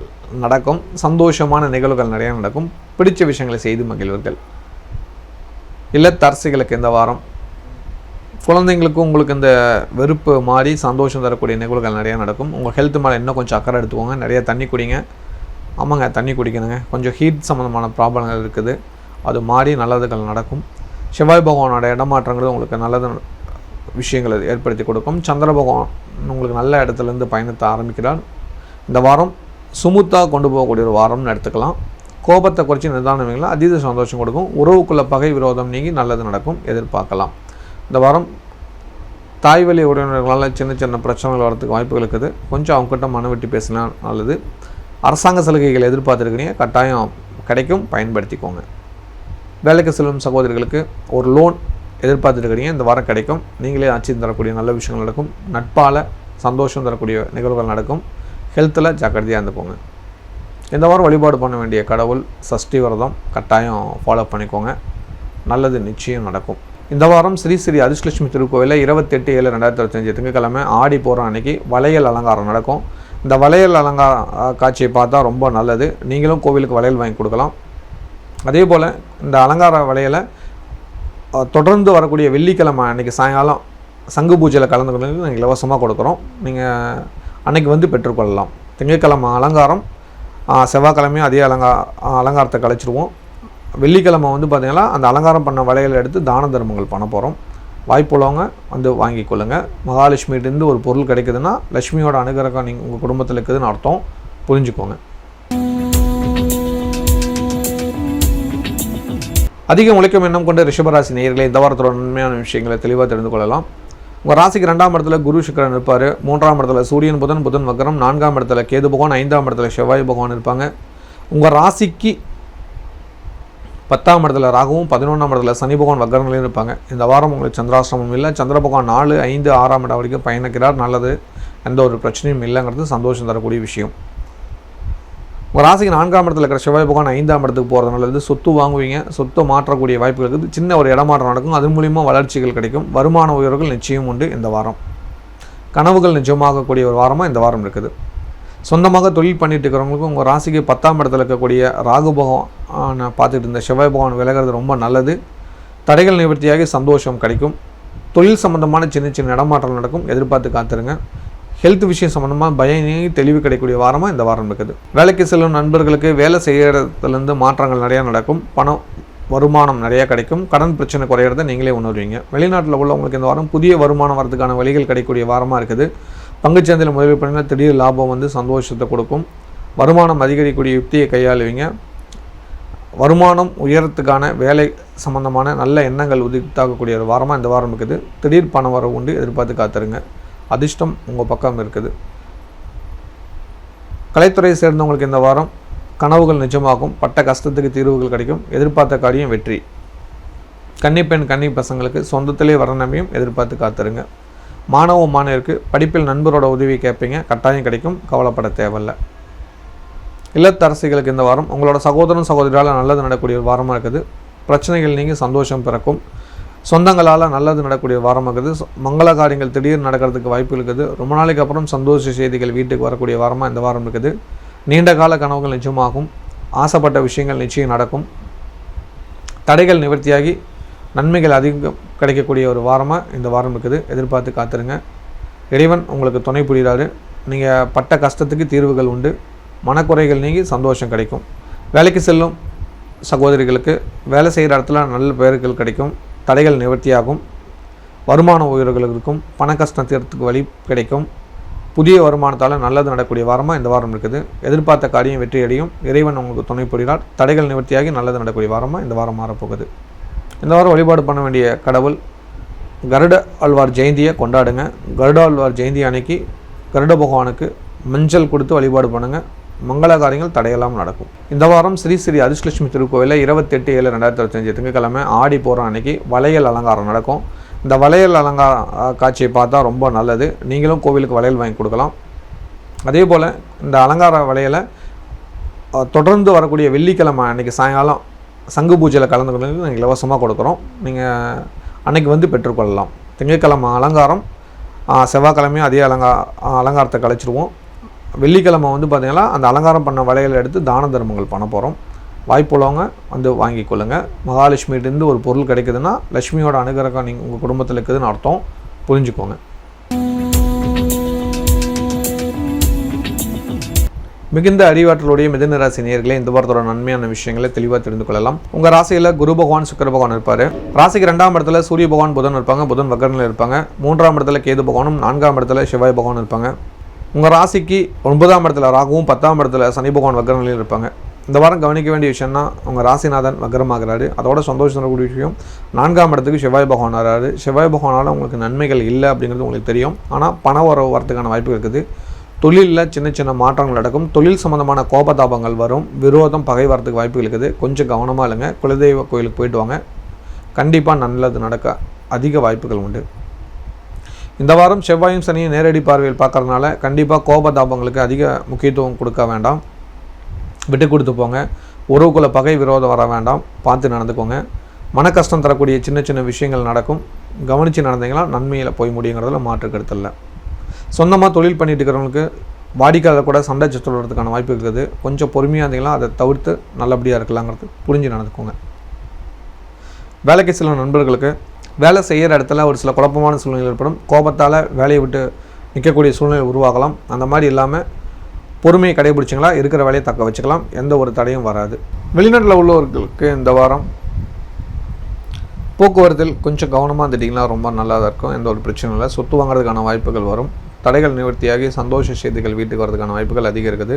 நடக்கும். சந்தோஷமான நிகழ்வுகள் நிறையா நடக்கும். பிடிச்ச விஷயங்களை செய்து மகிழ்வர்கள். இல்லத்தரசிகளுக்கு இந்த வாரம் குழந்தைங்களுக்கும் உங்களுக்கு இந்த வெறுப்பு மாறி சந்தோஷம் தரக்கூடிய நிகழ்வுகள் நிறையா நடக்கும். உங்கள் ஹெல்த் மேலே இன்னும் கொஞ்சம் அக்கறை எடுத்துக்கோங்க. நிறைய தண்ணி குடிங்க. ஆமாங்க, தண்ணி குடிக்கணுங்க. கொஞ்சம் ஹீட் சம்மந்தமான ப்ராப்ளங்கள் இருக்குது. அது மாறி நல்லதுகள் நடக்கும். செவ்வாய் பகவானோட இடமாற்றங்கள் உங்களுக்கு நல்லது விஷயங்களை ஏற்படுத்தி கொடுக்கும். சந்திர பகவான் உங்களுக்கு நல்ல இடத்துலேருந்து பயணத்தை ஆரம்பிக்கிறார். இந்த வாரம் சுமுத்தாக கொண்டு போகக்கூடிய ஒரு வாரம்னு எடுத்துக்கலாம். கோபத்தை குறைச்சி நிதானங்களா அதீத சந்தோஷம் கொடுக்கும். உறவுக்குள்ள பகை விரோதம் நீங்கி நல்லது நடக்கும் எதிர்பார்க்கலாம். இந்த வாரம் தாய்வழி உறவினர்களால் சின்ன சின்ன பிரச்சனைகள் வரதுக்கு வாய்ப்புகள் இருக்குது. கொஞ்சம் அவங்ககிட்ட மனவிட்டு பேசலாம் நல்லது. அரசாங்க சலுகைகள் எதிர்பார்த்துருக்கிறீங்க, கட்டாயம் கிடைக்கும், பயன்படுத்திக்கோங்க. வேலைக்கு செல்லும் சகோதரிகளுக்கு ஒரு லோன் எதிர்பார்த்துருக்கிறீங்க, இந்த வாரம் கிடைக்கும். நீங்களே ஆட்சி தரக்கூடிய நல்ல விஷயங்கள் நடக்கும். நட்பால் சந்தோஷம் தரக்கூடிய நிகழ்வுகள் நடக்கும். ஹெல்த்தில் ஜாக்கிரதையாக இருந்துக்கோங்க. இந்த வாரம் வழிபாடு பண்ண வேண்டிய கடவுள் சஷ்டி விரதம் கட்டாயம் ஃபாலோ பண்ணிக்கோங்க. நல்லது நிச்சயம் நடக்கும். இந்த வாரம் ஸ்ரீ ஸ்ரீ அதிர்ஷ்டலட்சுமி திருக்கோவிலில் 28/7/2025 திங்கட்கிழமை ஆடி போகிற அன்னைக்கு வளையல் அலங்காரம் நடக்கும். இந்த வளையல் அலங்கார காட்சியை பார்த்தா ரொம்ப நல்லது. நீங்களும் கோவிலுக்கு வளையல் வாங்கி கொடுக்கலாம். அதே போல் இந்த அலங்கார வளையலை தொடர்ந்து வரக்கூடிய வெள்ளிக்கிழமை அன்றைக்கி சாயங்காலம் சங்கு பூஜையில் கலந்துக்கிறது நாங்கள் இலவசமாக கொடுக்குறோம். நீங்கள் அன்றைக்கி வந்து பெற்றுக்கொள்ளலாம். திங்கட்கிழமை அலங்காரம், செவ்வாய்க்கிழமையும் அதே அலங்காரத்தை கழிச்சிடுவோம். வெள்ளிக்கிழமை வந்து பார்த்திங்கன்னா அந்த அலங்காரம் பண்ண வளையல் எடுத்து தான தர்மங்கள் பண்ண போகிறோம். வாய்ப்புள்ளவங்க வந்து வாங்கி கொள்ளுங்கள். மகாலட்சுமிகிட்டேருந்து ஒரு பொருள் கிடைக்குதுன்னா லட்சுமியோட அனுகிரகம் நீங்கள் உங்கள் குடும்பத்தில் இருக்குதுன்னு அர்த்தம், புரிஞ்சுக்கோங்க. அதிக உழைக்கும் எண்ணம் கொண்ட ரிஷபராசி நேயர்களே, இந்த வாரத்தோட நன்மையான விஷயங்களை தெளிவாக தெரிந்து கொள்ளலாம். உங்கள் ராசிக்கு 2ஆம் இடத்துல குரு சுக்கிரன் இருப்பார். 3ஆம் இடத்துல சூரியன் புதன் வக்ரம். 4ஆம் இடத்துல கேது பகவான். 5ஆம் இடத்துல செவ்வாய் பகவான் இருப்பாங்க. உங்கள் ராசிக்கு 10ஆம் இடத்துல ராகுவும் 11ஆம் இடத்துல சனி பகவான் வக்ரங்களையும் இருப்பாங்க. இந்த வாரம் உங்களுக்கு சந்திராசிரமம் இல்லை. சந்திர பகவான் 4, 5, 6ஆம் இடம் வரைக்கும் பயணிக்கிறார். நல்லது, எந்த ஒரு பிரச்சனையும் இல்லைங்கிறது சந்தோஷம் தரக்கூடிய விஷயம். உங்கள் ராசிக்கு 4ஆம் இடத்துல இருக்கிற செவ்வாய் பகவான் 5ஆம் இடத்துக்கு போகிறது நல்லது. சொத்து வாங்குவீங்க. சொத்தை மாற்றக்கூடிய வாய்ப்புகள் இருக்குது. சின்ன ஒரு இடமாற்றம் நடக்கும். அதன் மூலிமா வளர்ச்சிகள் கிடைக்கும். வருமான உயர்வுகள் நிச்சயம் உண்டு. இந்த வாரம் கனவுகள் நிஜமாகக்கூடிய ஒரு வாரமாக இந்த வாரம் இருக்குது. சொந்தமாக தொழில் பண்ணிட்டு இருக்கிறவங்களுக்கும் உங்கள் ராசிக்கு 10ஆம் இடத்துல இருக்கக்கூடிய ராகு பகவானை பார்த்துட்டு இருந்த செவ்வாய் பகவான் விலகிறது ரொம்ப நல்லது. தடைகள் நிவர்த்தியாகி சந்தோஷம் கிடைக்கும். தொழில் சம்பந்தமான சின்ன சின்ன இடமாற்றம் நடக்கும். எதிர்பார்த்து காத்துருங்க. ஹெல்த் விஷயம் சம்மந்தமாக பயம் தெளிவு கிடைக்கக்கூடிய வாரமாக இந்த வாரம் இருக்குது. வேலைக்கு செல்லும் நண்பர்களுக்கு வேலை செய்கிறதுலேருந்து மாற்றங்கள் நிறையா நடக்கும். பணம் வருமானம் நிறையா கிடைக்கும். கடன் பிரச்சனை குறையிறத நீங்களே உணர்வீங்க. வெளிநாட்டில் உள்ளவங்களுக்கு இந்த வாரம் புதிய வருமானம் வரதுக்கான வழிகள் கிடைக்கக்கூடிய வாரமாக இருக்குது. பங்குச்சந்தையில் முதலீடு பண்ணினா திடீர் லாபம் வந்து சந்தோஷத்தை கொடுக்கும். வருமானம் அதிகரிக்கக்கூடிய யுக்தியை கையாளுவீங்க. வருமானம் உயரத்துக்கான வேலை சம்பந்தமான நல்ல எண்ணங்கள் உதித்தாகக்கூடிய ஒரு வாரமாக இந்த வாரம் இருக்குது. திடீர் பணம் வரவு உண்டு. எதிர்பார்த்து காத்துருங்க. அதிர்ஷ்டம் உங்கள் பக்கம் இருக்குது. கலைத்துறையை சேர்ந்தவங்களுக்கு இந்த வாரம் கனவுகள் நிஜமாகும். பட்ட கஷ்டத்துக்கு தீர்வுகள் கிடைக்கும். எதிர்பார்த்த காரியம் வெற்றி. கன்னிப்பெண் கன்னி பசங்களுக்கு சொந்தத்திலே வர நம்பியும் எதிர்பார்த்து காத்துருங்க. மாணவருக்கு படிப்பில் நண்பரோட உதவி கேட்பீங்க. கட்டாயம் கிடைக்கும். கவலைப்பட தேவையில்லை. இல்லத்தரசிகளுக்கு இந்த வாரம் உங்களோட சகோதரன் சகோதரியால் நல்லது நடக்கூடிய ஒரு வாரமாக இருக்குது. பிரச்சனைகள் நீங்கி சந்தோஷம் பிறக்கும். சொந்தங்களால் நல்லது நடக்கூடிய வாரமாக இருக்குது. மங்கள காரியங்கள் திடீர்னு நடக்கிறதுக்கு வாய்ப்பு இருக்குது. ரொம்ப நாளைக்கு அப்புறம் சந்தோஷ செய்திகள் வீட்டுக்கு வரக்கூடிய வாரமாக இந்த வாரம் இருக்குது. நீண்ட கால கனவுகள் நிச்சயமாகும். ஆசைப்பட்ட விஷயங்கள் நிச்சயம் நடக்கும். தடைகள் நிவர்த்தியாகி நன்மைகள் அதிகம் கிடைக்கக்கூடிய ஒரு வாரமாக இந்த வாரம் இருக்குது. எதிர்பார்த்து காத்துருங்க. இறைவன் உங்களுக்கு துணை புரிகிறாரு. நீங்கள் பட்ட கஷ்டத்துக்கு தீர்வுகள் உண்டு. மனக்குறைகள் நீங்கி சந்தோஷம் கிடைக்கும். வேலைக்கு செல்லும் சகோதரிகளுக்கு வேலை செய்கிற இடத்துல நல்ல பெயர்கள் கிடைக்கும். தடைகள் நிவர்த்தியாகும். வருமான உயர்வுகள் இருக்கும், பண கஷ்டம் தீர்த்துக்கு வழி கிடைக்கும், புதிய வருமானத்தால் நல்லது நடக்கக்கூடிய வாரமாக இந்த வாரம் இருக்குது. எதிர்பார்த்த காரியம் வெற்றி அடையும், இறைவன் உங்களுக்கு துணை புரிகிறார், தடைகள் நிவர்த்தியாகி நல்லது நடக்கக்கூடிய வாரமாக இந்த வாரம் மாறப்போகுது. இந்த வாரம் வழிபாடு பண்ண வேண்டிய கடவுள் கருட ஆழ்வார் ஜெயந்தியை கொண்டாடுங்க. கருட ஆழ்வார் ஜெயந்தி அன்னைக்கு கருட பகவானுக்கு மஞ்சள் கொடுத்து வழிபாடு பண்ணுங்கள். மங்கள காரியங்கள் தடையெல்லாம் நடக்கும். இந்த வாரம் ஸ்ரீ ஸ்ரீ அதிர்ஷ்டலட்சுமி திருக்கோவிலில் 28/7/2025 திங்கட்கிழமை ஆடி போகிற அன்னைக்கு வளையல் அலங்காரம் நடக்கும். இந்த வளையல் அலங்கார காட்சியை பார்த்தா ரொம்ப நல்லது. நீங்களும் கோவிலுக்கு வளையல் வாங்கி கொடுக்கலாம். அதே போல் இந்த அலங்கார வளையலை தொடர்ந்து வரக்கூடிய வெள்ளிக்கிழமை அன்றைக்கி சாயங்காலம் சங்கு பூஜையில் கலந்துக்கிறது நாங்கள் இலவசமாக கொடுக்குறோம். நீங்கள் அன்றைக்கி வந்து பெற்றுக்கொள்ளலாம். திங்கட்கிழமை அலங்காரம், செவ்வாய்க்கிழமையும் அதே அலங்காரத்தை கழிச்சிடுவோம். வெள்ளிக்கிழமை வந்து பார்த்திங்கன்னா அந்த அலங்காரம் பண்ண வளையலை எடுத்து தான தர்மங்கள் பண்ண போகிறோம். வாய்ப்புள்ளவங்க வந்து வாங்கி கொள்ளுங்கள். மகாலட்சுமிகிட்டேருந்து ஒரு பொருள் கிடைக்குதுன்னா லட்சுமியோட அனுகிரகம் நீங்கள் உங்கள் குடும்பத்தில் இருக்குதுன்னு அர்த்தம், புரிஞ்சுக்கோங்க. மிகுந்த அறிவாற்றலுடைய மிதுன ராசி நேயர்களே, இந்த வாரத்தோட நன்மையான விஷயங்களை தெளிவாக தெரிந்து கொள்ளலாம். உங்கள் ராசியில் குரு பகவான் சுக்கிர பகவான் இருப்பார். ராசிக்கு 2ஆம் இடத்துல சூரிய பகவான் புதன் இருப்பாங்க. புதன் வக்கரனில் இருப்பாங்க. 3ஆம் இடத்துல கேது பகவானும் 4ஆம் இடத்துல செவ்வாய் பகவான் இருப்பாங்க. உங்கள் ராசிக்கு 9ஆம் இடத்துல ராகுவும் 10ஆம் இடத்துல சனி பகவான் வக்கரநிலையில் இருப்பாங்க. இந்த வாரம் கவனிக்க வேண்டிய விஷயம்னா உங்கள் ராசிநாதன் வக்கரமாகிறாரு. அதோட சந்தோஷம் தரக்கூடிய விஷயம் 4ஆம் இடத்துக்கு செவ்வாய் பகவான் வராரு. செவ்வாய் பகவானால் உங்களுக்கு நன்மைகள் இல்லை அப்படிங்கிறது உங்களுக்கு தெரியும். ஆனால் பண வரத்துக்கான வாய்ப்பு இருக்குது. தொழிலில் சின்ன சின்ன மாற்றங்கள் நடக்கும். தொழில் சம்மந்தமான கோபதாபங்கள் வரும். விரோதம் பகை வரத்துக்கு வாய்ப்பு இருக்குது. கொஞ்சம் கவனமாக இல்லைங்க. குலதெய்வ கோயிலுக்கு போயிட்டு வாங்க. கண்டிப்பாக நல்லது நடக்க அதிக வாய்ப்புகள் உண்டு. இந்த வாரம் செவ்வாயும் சனியும் நேரடி பார்வையில் பார்க்கறதுனால கண்டிப்பாக கோபதாபங்களுக்கு அதிக முக்கியத்துவம் கொடுக்க வேண்டாம். விட்டு கொடுத்து போங்க. உறவுக்குள்ள பகை விரோதம் வர வேண்டாம். பார்த்து நடந்துக்கோங்க. மன கஷ்டம் தரக்கூடிய சின்ன சின்ன விஷயங்கள் நடக்கும். கவனித்து நடந்தீங்கன்னா நன்மையில் போய் முடியுங்கிறதுல மாற்று கருத்தில். சொந்தமாக தொழில் பண்ணிட்டு இருக்கிறவங்களுக்கு வாடிக்கையாளர் கூட சண்டை சச்சரவுறதுக்கான வாய்ப்பு இருக்குது. கொஞ்சம் பொறுமையாக இருந்தீங்கன்னா அதை தவிர்த்து நல்லபடியாக இருக்கலாங்கிறது புரிஞ்சு நடந்துக்கோங்க. வேலைக்கு சில நண்பர்களுக்கு வேலை செய்கிற இடத்துல ஒரு சில குழப்பமான சூழ்நிலை ஏற்படும். கோபத்தால் வேலையை விட்டு நிற்கக்கூடிய சூழ்நிலை உருவாகலாம். அந்த மாதிரி இல்லாமல் பொறுமையை கடைபிடிச்சிங்களா இருக்கிற வேலையை தக்க வச்சுக்கலாம். எந்த ஒரு தடையும் வராது. வெளிநாட்டில் உள்ளவர்களுக்கு இந்த வாரம் போக்குவரத்தில் கொஞ்சம் கவனமாக இருந்துட்டிங்கன்னா ரொம்ப நல்லா தான் இருக்கும். எந்த ஒரு பிரச்சனையும் இல்லை. சொத்து வாங்குறதுக்கான வாய்ப்புகள் வரும். தடைகள் நிவர்த்தியாகி சந்தோஷ செய்திகள் வீட்டுக்கு வரதுக்கான வாய்ப்புகள் அதிகம் இருக்குது.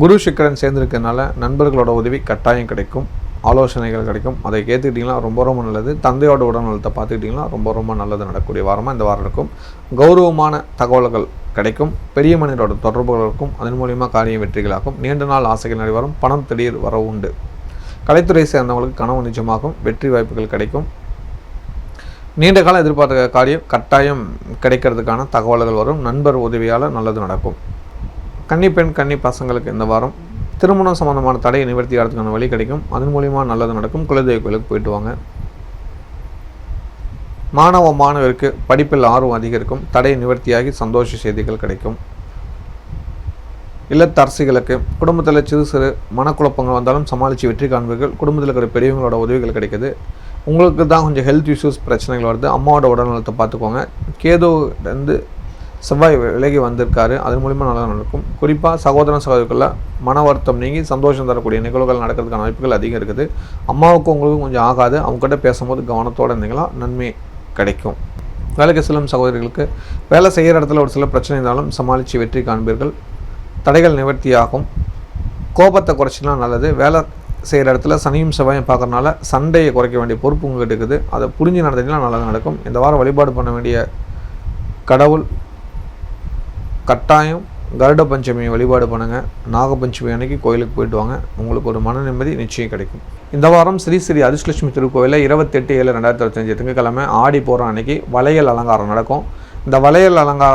குரு சுக்கிரன் சேர்ந்துருக்கிறதுனால நண்பர்களோட உதவி கட்டாயம் கிடைக்கும். ஆலோசனைகள் கிடைக்கும். அதை ஏற்றுக்கிட்டிங்கன்னா ரொம்ப ரொம்ப நல்லது. தந்தையோட உடல்நலத்தை பார்த்துக்கிட்டிங்கன்னா ரொம்ப நல்லது நடக்கக்கூடிய வாரமாக இந்த வாரம் இருக்கும். கௌரவமான தகவல்கள் கிடைக்கும். பெரிய மனிதரோட தொடர்புகள் இருக்கும். அதன் மூலிமா காரியம் வெற்றிகளாகும். நீண்ட நாள் ஆசைகள் நிறைவேறும். பணம் திடீர் வரவு உண்டு. கலைத்துறை சேர்ந்தவங்களுக்கு கனவு நிஜமாகும். வெற்றி வாய்ப்புகள் கிடைக்கும். நீண்ட காலம் எதிர்பார்த்த காரியம் கட்டாயம் கிடைக்கிறதுக்கான தகவல்கள் வரும். நண்பர் உதவியால் நல்லது நடக்கும். கன்னி கன்னி பசங்களுக்கு இந்த வாரம் திருமணம் சம்பந்தமான தடையை நிவர்த்தி ஆகிறதுக்கான வழி கிடைக்கும். அதன் மூலிமா நல்லது நடக்கும். குலதெய்வ கோயிலுக்கு போயிட்டு வாங்க. மாணவருக்கு படிப்பில் ஆர்வம் அதிகரிக்கும். தடையை நிவர்த்தியாகி சந்தோஷ செய்திகள் கிடைக்கும். இல்லத்தரசிகளுக்கு குடும்பத்தில் சிறு சிறு மனக்குழப்பங்கள் வந்தாலும் சமாளித்து வெற்றி காண்பீர்கள். குடும்பத்தில் இருக்கிற பெரியவங்களோட உதவிகள் கிடைக்குது. உங்களுக்கு தான் கொஞ்சம் ஹெல்த் இஷ்யூஸ் பிரச்சனைகள் வருது. அம்மாவோட உடல்நலத்தை பார்த்துக்கோங்க. கேதுலேருந்து செவ்வாய் விலகி வந்திருக்காரு. அதன் மூலிமா நல்லா நடக்கும். குறிப்பாக சகோதரர்களுக்குள்ள மன வருத்தம் நீங்கி சந்தோஷம் தரக்கூடிய நிகழ்வுகள் நடக்கிறதுக்கான வாய்ப்புகள் அதிகம் இருக்குது. அம்மாவுக்கும் உங்களுக்கும் கொஞ்சம் ஆகாது. அவங்ககிட்ட பேசும்போது கவனத்தோடு இருந்தீங்களா நன்மை கிடைக்கும். வேலைக்கு செல்லும் சகோதரிகளுக்கு வேலை செய்கிற இடத்துல ஒரு சில பிரச்சனை இருந்தாலும் சமாளித்து வெற்றி காண்பீர்கள். தடைகள் நிவர்த்தியாகும். கோபத்தை குறைச்சினா நல்லது. வேலை செய்கிற இடத்துல சனியும் செவ்வாயும் பார்க்கறனால சண்டையை குறைக்க வேண்டிய பொறுப்பு உங்கள்கிட்ட இருக்குது. அதை புரிஞ்சு நடந்தீங்கன்னா நல்லது நடக்கும். இந்த வாரம் வழிபாடு பண்ண வேண்டிய கடவுள் கட்டாயம் கருட பஞ்சமி வழிபாடு பண்ணுங்கள். நாகபஞ்சமி அன்னைக்கு கோயிலுக்கு போயிட்டு வாங்க. உங்களுக்கு ஒரு மன நிம்மதி நிச்சயம் கிடைக்கும். இந்த வாரம் ஸ்ரீ ஸ்ரீ அதிர்ஷ்டலட்சுமி திருக்கோவிலில் 28/7/2025 திங்கட்கிழமை ஆடி போகிற அன்னைக்கு வளையல் அலங்காரம் நடக்கும். இந்த வளையல் அலங்கார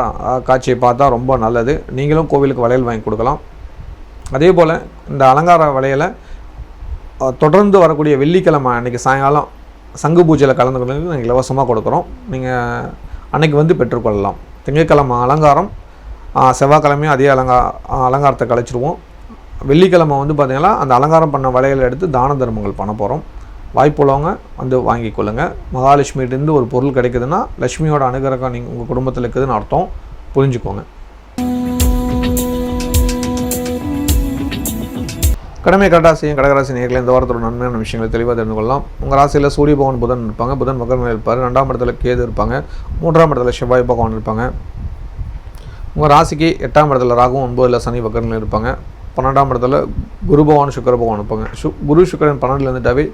காட்சியை பார்த்தா ரொம்ப நல்லது. நீங்களும் கோவிலுக்கு வளையல் வாங்கி கொடுக்கலாம். அதே போல் இந்த அலங்கார வளையலை தொடர்ந்து வரக்கூடிய வெள்ளிக்கிழமை அன்றைக்கி சாயங்காலம் சங்கு பூஜையில் கலந்துக்கிறது நாங்கள் இலவசமாக கொடுக்குறோம். நீங்கள் அன்றைக்கி வந்து பெற்றுக்கொள்ளலாம். திங்கட்கிழமை அலங்காரம், செவ்வாய்க்கிழமையும் அதே அலங்காரத்தை கழிச்சிடுவோம். வெள்ளிக்கிழமை வந்து பார்த்திங்கன்னா அந்த அலங்காரம் பண்ண வளையலை எடுத்து தான தர்மங்கள் பண்ண போகிறோம். வாய்ப்புள்ளவங்க வந்து வாங்கி கொள்ளுங்கள். மகாலட்சுமிகிட்டேருந்து ஒரு பொருள் கிடைக்குதுன்னா லட்சுமியோட அனுகிரகம் நீங்கள் உங்கள் குடும்பத்தில் இருக்குதுன்னு அர்த்தம், புரிஞ்சுக்கோங்க. கடமை கரெக்டாக செய்யும் கடகராசி நேயர்களே இந்த வாரத்தோட நன்மையான விஷயங்களை தெளிவாக தெரிந்து கொள்ளலாம். உங்கள் ராசியில் சூரிய பகவான் புதன் இருப்பாங்க, புதன் வக்கரத்தில் இருப்பார். 2ஆம் இடத்துல கேது இருப்பாங்க, 3ஆம் இடத்துல செவ்வாய் பகவான் இருப்பாங்க. உங்கள் ராசிக்கு 8ஆம் இடத்துல ராகுவும் 9ல் சனி வக்கரத்தில் இருப்பாங்க. 12ஆம் இடத்துல குரு பகவான் சுக்கிர பகவான் இருப்பாங்க. குரு சுக்கிரன் 12ல் இருந்துட்டாவே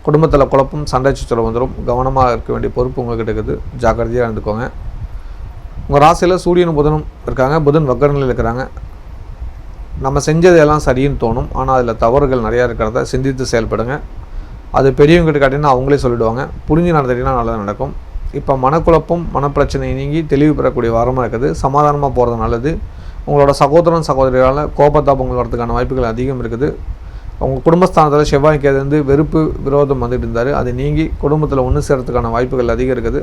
குடும்பத்தில் குழப்பம் சண்டை சச்சரவு வந்துடும். கவனமாக இருக்க வேண்டிய பொறுப்பு உங்கள்கிட்ட இருக்குது, ஜாக்கிரதையாக இருந்துக்கோங்க. உங்கள் ராசியில் சூரியனும் புதனும் இருக்காங்க, புதன் வக்கரத்தில் இருக்கிறாங்க. நம்ம செஞ்சது எல்லாம் சரின்னு தோணும், ஆனால் அதில் தவறுகள் நிறையா இருக்கிறத சிந்தித்து செயல்படுங்க. அது பெரியவங்ககிட்ட காட்டினா அவங்களே சொல்லிவிடுவாங்க, புரிஞ்சு நடந்துட்டிங்கன்னா நல்லது நடக்கும். இப்போ மனக்குழப்பம் மனப்பிரச்சனை நீங்கி தெளிவு பெறக்கூடிய வாரமாக இருக்குது. சமாதானமாக போகிறது நல்லது. உங்களோட சகோதரன் சகோதரிகளால் கோபத்தாபங்கள் வரதுக்கான வாய்ப்புகள் அதிகம் இருக்குது. உங்கள் குடும்பஸ்தானத்தில் செவ்வாய் கேது வெறுப்பு விரோதம் வந்துட்டு இருந்தார், அது நீங்கி குடும்பத்தில் ஒன்று சேர்கிறதுக்கான வாய்ப்புகள் அதிகம் இருக்குது.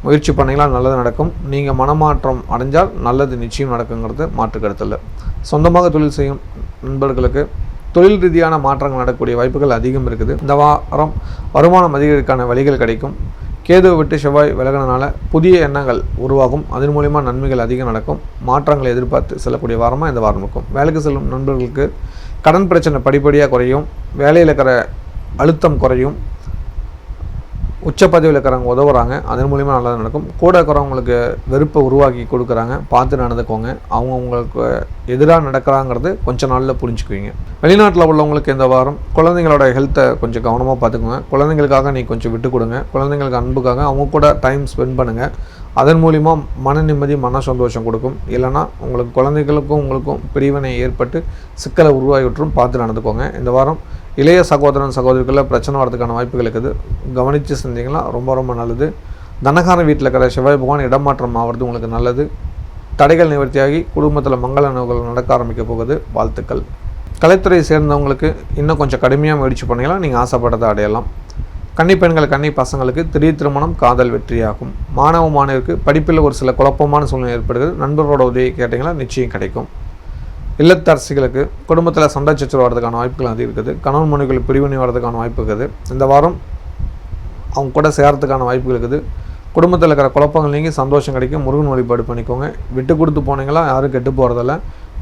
முயற்சி பண்ணிங்களா நல்லது நடக்கும். நீங்கள் மனமாற்றம் அடைஞ்சால் நல்லது நிச்சயம் நடக்குங்கிறது மாற்று கருத்தில். சொந்தமாக தொழில் செய்யும் நண்பர்களுக்கு தொழில் ரீதியான மாற்றங்கள் நடக்கக்கூடிய வாய்ப்புகள் அதிகம் இருக்குது. இந்த வாரம் வருமானம் அதிகரிக்கான வழிகள் கிடைக்கும். கேதுவை விட்டு செவ்வாய் விலகினால புதிய எண்ணங்கள் உருவாகும், அதன் மூலிமா நன்மைகள் அதிகம் நடக்கும். மாற்றங்களை எதிர்பார்த்து செல்லக்கூடிய வாரமாக இந்த வாரம் இருக்கும். வேலைக்கு செல்லும் நண்பர்களுக்கு கடன் பிரச்சனை படிப்படியாக குறையும், வேலையில் இருக்கிற அழுத்தம் குறையும், உச்ச பதவியில் இருக்கிறவங்க உதவுறாங்க, அதன் மூலிமா நல்லது நடக்கும். கூட இருக்கிறவங்களுக்கு வெறுப்பை உருவாக்கி கொடுக்குறாங்க, பார்த்து நடந்துக்கோங்க. அவங்க உங்களுக்கு எதிராக நடக்கிறாங்கிறது கொஞ்ச நாளில் புரிஞ்சுக்குவீங்க. வெளிநாட்டில் உள்ளவங்களுக்கு இந்த வாரம் குழந்தைங்களோட ஹெல்த்தை கொஞ்சம் கவனமாக பார்த்துக்கோங்க. குழந்தைங்களுக்காக நீ கொஞ்சம் விட்டு கொடுங்க. குழந்தைங்களுக்கு அன்புக்காக அவங்க கூட டைம் ஸ்பெண்ட் பண்ணுங்கள். அதன் மூலிமா மன நிம்மதி மன சந்தோஷம் கொடுக்கும். இல்லைனா உங்களுக்கு குழந்தைகளுக்கும் உங்களுக்கும் பிரிவினை ஏற்பட்டு சிக்கலை உருவாகி விட்டுரும், பார்த்து நடந்துக்கோங்க. இந்த வாரம் இளைய சகோதரன் சகோதரிகளில் பிரச்சனை வரதுக்கான வாய்ப்புகள் இருக்குது, கவனித்து செஞ்சீங்கன்னா ரொம்ப ரொம்ப நல்லது. தனகார வீட்டில் இருக்கிற செவ்வாய் பகவான் இடமாற்றம் ஆகிறது உங்களுக்கு நல்லது. தடைகள் நிவர்த்தியாகி குடும்பத்தில் மங்கள நிகழ்வுகள் நடக்க ஆரம்பிக்க போகுது, வாழ்த்துக்கள். கலைத்துறையை சேர்ந்தவங்களுக்கு இன்னும் கொஞ்சம் கடுமையாக முயற்சி பண்ணிங்கன்னா நீங்கள் ஆசைப்பட்டதை அடையலாம். கன்னி பெண்கள் கன்னி பசங்களுக்கு திடீர் திருமணம் காதல் வெற்றியாகும். மாணவ மாணவருக்கு படிப்பில் ஒரு சில குழப்பமான சூழ்நிலை ஏற்படுகிறது, நண்பர்களோட உதவி கேட்டிங்கன்னா நிச்சயம் கிடைக்கும். இல்லத்தரசிகளுக்கு குடும்பத்தில் சண்டை சச்சரவு வரதுக்கான வாய்ப்புகள் அதிகம் இருக்குது. கணவன் மனைவிகளுக்கு பிரிவினை வரதுக்கான வாய்ப்பு இருக்குது. இந்த வாரம் அவங்க கூட சேர்கிறதுக்கான வாய்ப்புகள் இருக்குது. குடும்பத்தில் இருக்கிற குழப்பங்கள் நீங்கி சந்தோஷம் கிடைக்கும். முருகன் வழிபாடு பண்ணிக்கோங்க. விட்டு கொடுத்து போனீங்களா யாரும் கெட்டு போகிறதில்ல.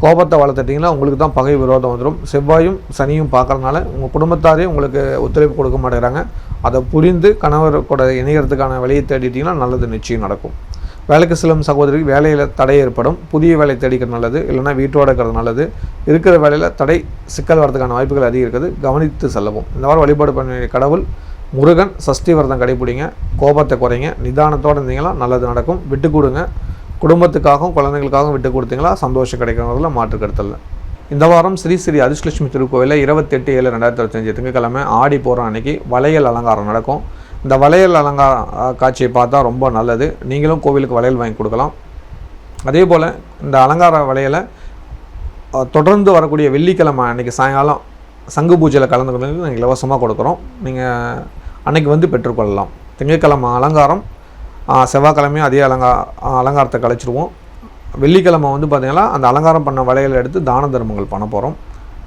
கோபத்தை வளர்த்துட்டிங்களா உங்களுக்கு தான் பகை விரோதம் வந்துடும். செவ்வாயும் சனியும் பார்க்குறதுனால உங்கள் குடும்பத்தாரே உங்களுக்கு ஒத்துழைப்பு கொடுக்க மாட்டேங்கிறாங்க. அதை புரிந்து கணவர் கூட இணைகிறதுக்கான வழியை தேடிட்டிங்கன்னா நல்லது நிச்சயம் நடக்கும். வேலைக்கு செல்லும் சகோதரிக்கு வேலையில் தடை ஏற்படும், புதிய வேலை தேடிக்கிறது நல்லது. இல்லைனா வீட்டோட இருக்கிறது நல்லது. இருக்கிற வேலையில் தடை சிக்கல் வரதுக்கான வாய்ப்புகள் அதிகம் இருக்குது, கவனித்து செல்லவும். இந்த வாரம் வழிபாடு பண்ண கடவுள் முருகன். சஷ்டி விரதம் கடைபிடிங்க, கோபத்தை குறைங்க, நிதானத்தோடு இருந்தீங்களா நல்லது நடக்கும். விட்டு கொடுங்க. குடும்பத்துக்காகவும் குழந்தைங்களுக்காகவும் விட்டு கொடுத்தீங்களா சந்தோஷம் கிடைக்கிறதுல மாற்று கருத்தல்ல. இந்த வாரம் ஸ்ரீ ஸ்ரீ அதிர்ஷ்டலட்சுமி திருக்கோவிலில் 28/7/2025 திங்கட்கிழமை ஆடி போகிற அன்னைக்கு வளையல் அலங்காரம் நடக்கும். இந்த வளையல் அலங்கார காட்சியை பார்த்தா ரொம்ப நல்லது. நீங்களும் கோவிலுக்கு வளையல் வாங்கி கொடுக்கலாம். அதே போல் இந்த அலங்கார வளையலை தொடர்ந்து வரக்கூடிய வெள்ளிக்கிழமை அன்றைக்கி சாயங்காலம் சங்கு பூஜையில் கலந்துக்கிறது நாங்கள் இலவசமாக கொடுக்குறோம். நீங்கள் அன்றைக்கி வந்து பெற்றுக்கொள்ளலாம். திங்கட்கிழமை அலங்காரம், செவ்வாய்க்கிழமையும் அதே அலங்காரத்தை கழிச்சிடுவோம். வெள்ளிக்கிழமை வந்து பார்த்திங்கன்னா அந்த அலங்காரம் பண்ண வளையலை எடுத்து தான தர்மங்கள் பண்ண போகிறோம்.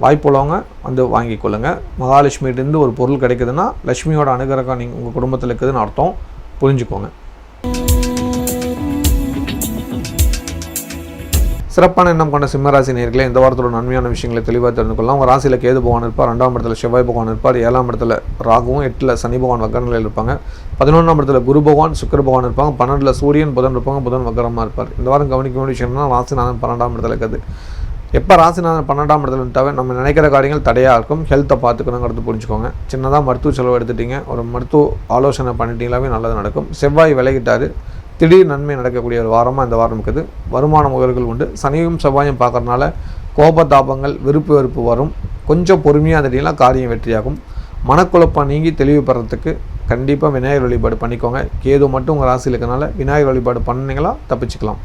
வாய்ப்புள்ளவங்க வந்து வாங்கி கொள்ளுங்கள். மகாலட்சுமிகிட்டேருந்து ஒரு பொருள் கிடைக்குதுன்னா லட்சுமியோட அனுகிரகம் நீங்கள் உங்கள் குடும்பத்தில் இருக்குதுன்னு அர்த்தம், புரிஞ்சுக்கோங்க. சிறப்பான எண்ணம் கொண்ட சிம்மராசி நேயர்களே இந்த வாரத்தோட நன்மையான விஷயங்களை தெளிவாக தெரிந்து கொள்ளலாம். உங்கள் ராசியில் கேது பகவான் இருப்பார், 2ஆம் இடத்துல செவ்வாய் பகவான் இருப்பார், 7ஆம் இடத்துல ராகுவும், 8ல் சனி பகவான் வக்கரநிலையில் இருப்பாங்க, 11ஆம் இடத்துல குரு பகவான் சுக்கிர பகவான் இருப்பாங்க, 12ல் சூரியன் புதன் இருப்பாங்க. புதன் வக்கரமாக இருப்பார். இந்த வாரம் கவனிக்க வேண்டிய விஷயம்னா ராசிநாதன் 12ஆம் இடத்துல இருக்குது. எப்போ ராசிநாதன் 12ஆம் இடத்துல இருந்துட்டாவே நம்ம நினைக்கிற காரியங்கள் தடையாக இருக்கும். ஹெல்த்தை பார்த்துக்கணுங்கிறது புரிஞ்சுக்கோங்க. சின்னதாக மருத்துவ செலவு எடுத்துட்டீங்க, ஒரு மருத்துவ ஆலோசனை பண்ணிட்டீங்களாவே நல்லது நடக்கும். செவ்வாய் விலகிட்டார், திடீர் நன்மை நடக்கக்கூடிய ஒரு வாரமாக இந்த வாரம் இருக்குது. வருமான உயர்வுகள் உண்டு. சனியும் செவ்வாயும் பார்க்கறதுனால கோபதாபங்கள் விருப்பு வெறுப்பு வரும். கொஞ்சம் பொறுமையாக இருந்துட்டீங்கன்னா காரியம் வெற்றியாகும். மனக்குழப்பம் நீங்கி தெளிவு பெறத்துக்கு கண்டிப்பாக விநாயகர் வழிபாடு பண்ணிக்கோங்க. கேது மட்டும் உங்கள் ராசியில் இருக்கிறனால விநாயகர் வழிபாடு பண்ணிங்களா தப்பிச்சுக்கலாம்.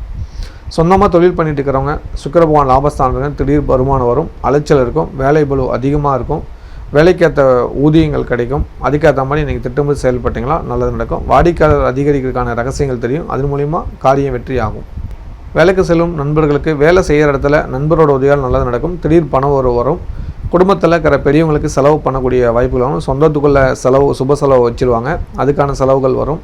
சொந்தமாக தொழில் பண்ணிட்டு இருக்கிறவங்க சுக்கிர பகவான் லாபஸ்தானம், திடீர் வருமானம் வரும். அலைச்சல் இருக்கும், வேலை பளு அதிகமாக இருக்கும், வேலைக்கேற்ற ஊதியங்கள் கிடைக்கும். அதுக்கேற்ற மாதிரி நீங்கள் திட்டமிட்டு செயல்பட்டீங்களா நல்லது நடக்கும். வாடிக்கையாளர் அதிகரிக்கிறதுக்கான ரகசியங்கள் தெரியும், அதன் மூலிமா காரியம் வெற்றி ஆகும். வேலைக்கு செல்லும் நண்பர்களுக்கு வேலை செய்கிற இடத்துல நண்பரோட உதவியால் நல்லது நடக்கும். திடீர் பணம் வரும். குடும்பத்தில் இருக்கிற பெரியவங்களுக்கு செலவு பண்ணக்கூடிய வாய்ப்புகள் வரும். சொந்தத்துக்குள்ளே செலவு சுப செலவு வச்சுருவாங்க, அதுக்கான செலவுகள் வரும்.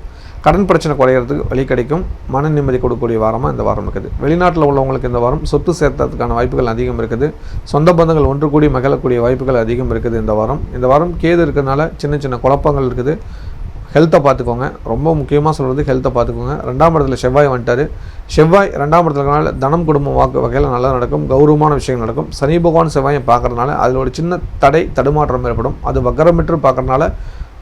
கடன் பிரச்சனை குறையிறதுக்கு வழி கிடைக்கும். மன நிம்மதி கொடுக்கக்கூடிய வாரமாக இந்த வாரம் இருக்குது. வெளிநாட்டில் உள்ளவங்களுக்கு இந்த வாரம் சொத்து சேர்த்ததுக்கான வாய்ப்புகள் அதிகம் இருக்குது. சொந்த பந்தங்கள் ஒன்று கூடி மகிழக்கூடிய வாய்ப்புகள் அதிகம் இருக்குது இந்த வாரம். இந்த வாரம் கேது இருக்கிறதுனால சின்ன சின்ன குழப்பங்கள் இருக்குது. ஹெல்த்தை பார்த்துக்கோங்க. ரொம்ப முக்கியமாக சொல்கிறது ஹெல்த்தை பார்த்துக்கோங்க. 2ஆம் இடத்துல செவ்வாய் வந்துட்டார். செவ்வாய் 2ஆம் இடத்துல இருக்கனால தனம் குடும்பம் வாக்கு வகையில் நல்லா நடக்கும். கௌரவமான விஷயங்கள் நடக்கும். சனி பகவான் செவ்வாயை பார்க்கறதுனால அதில் ஒரு சின்ன தடை தடுமாற்றம் ஏற்படும். அது வக்கரமிட்டு பார்க்கறதுனால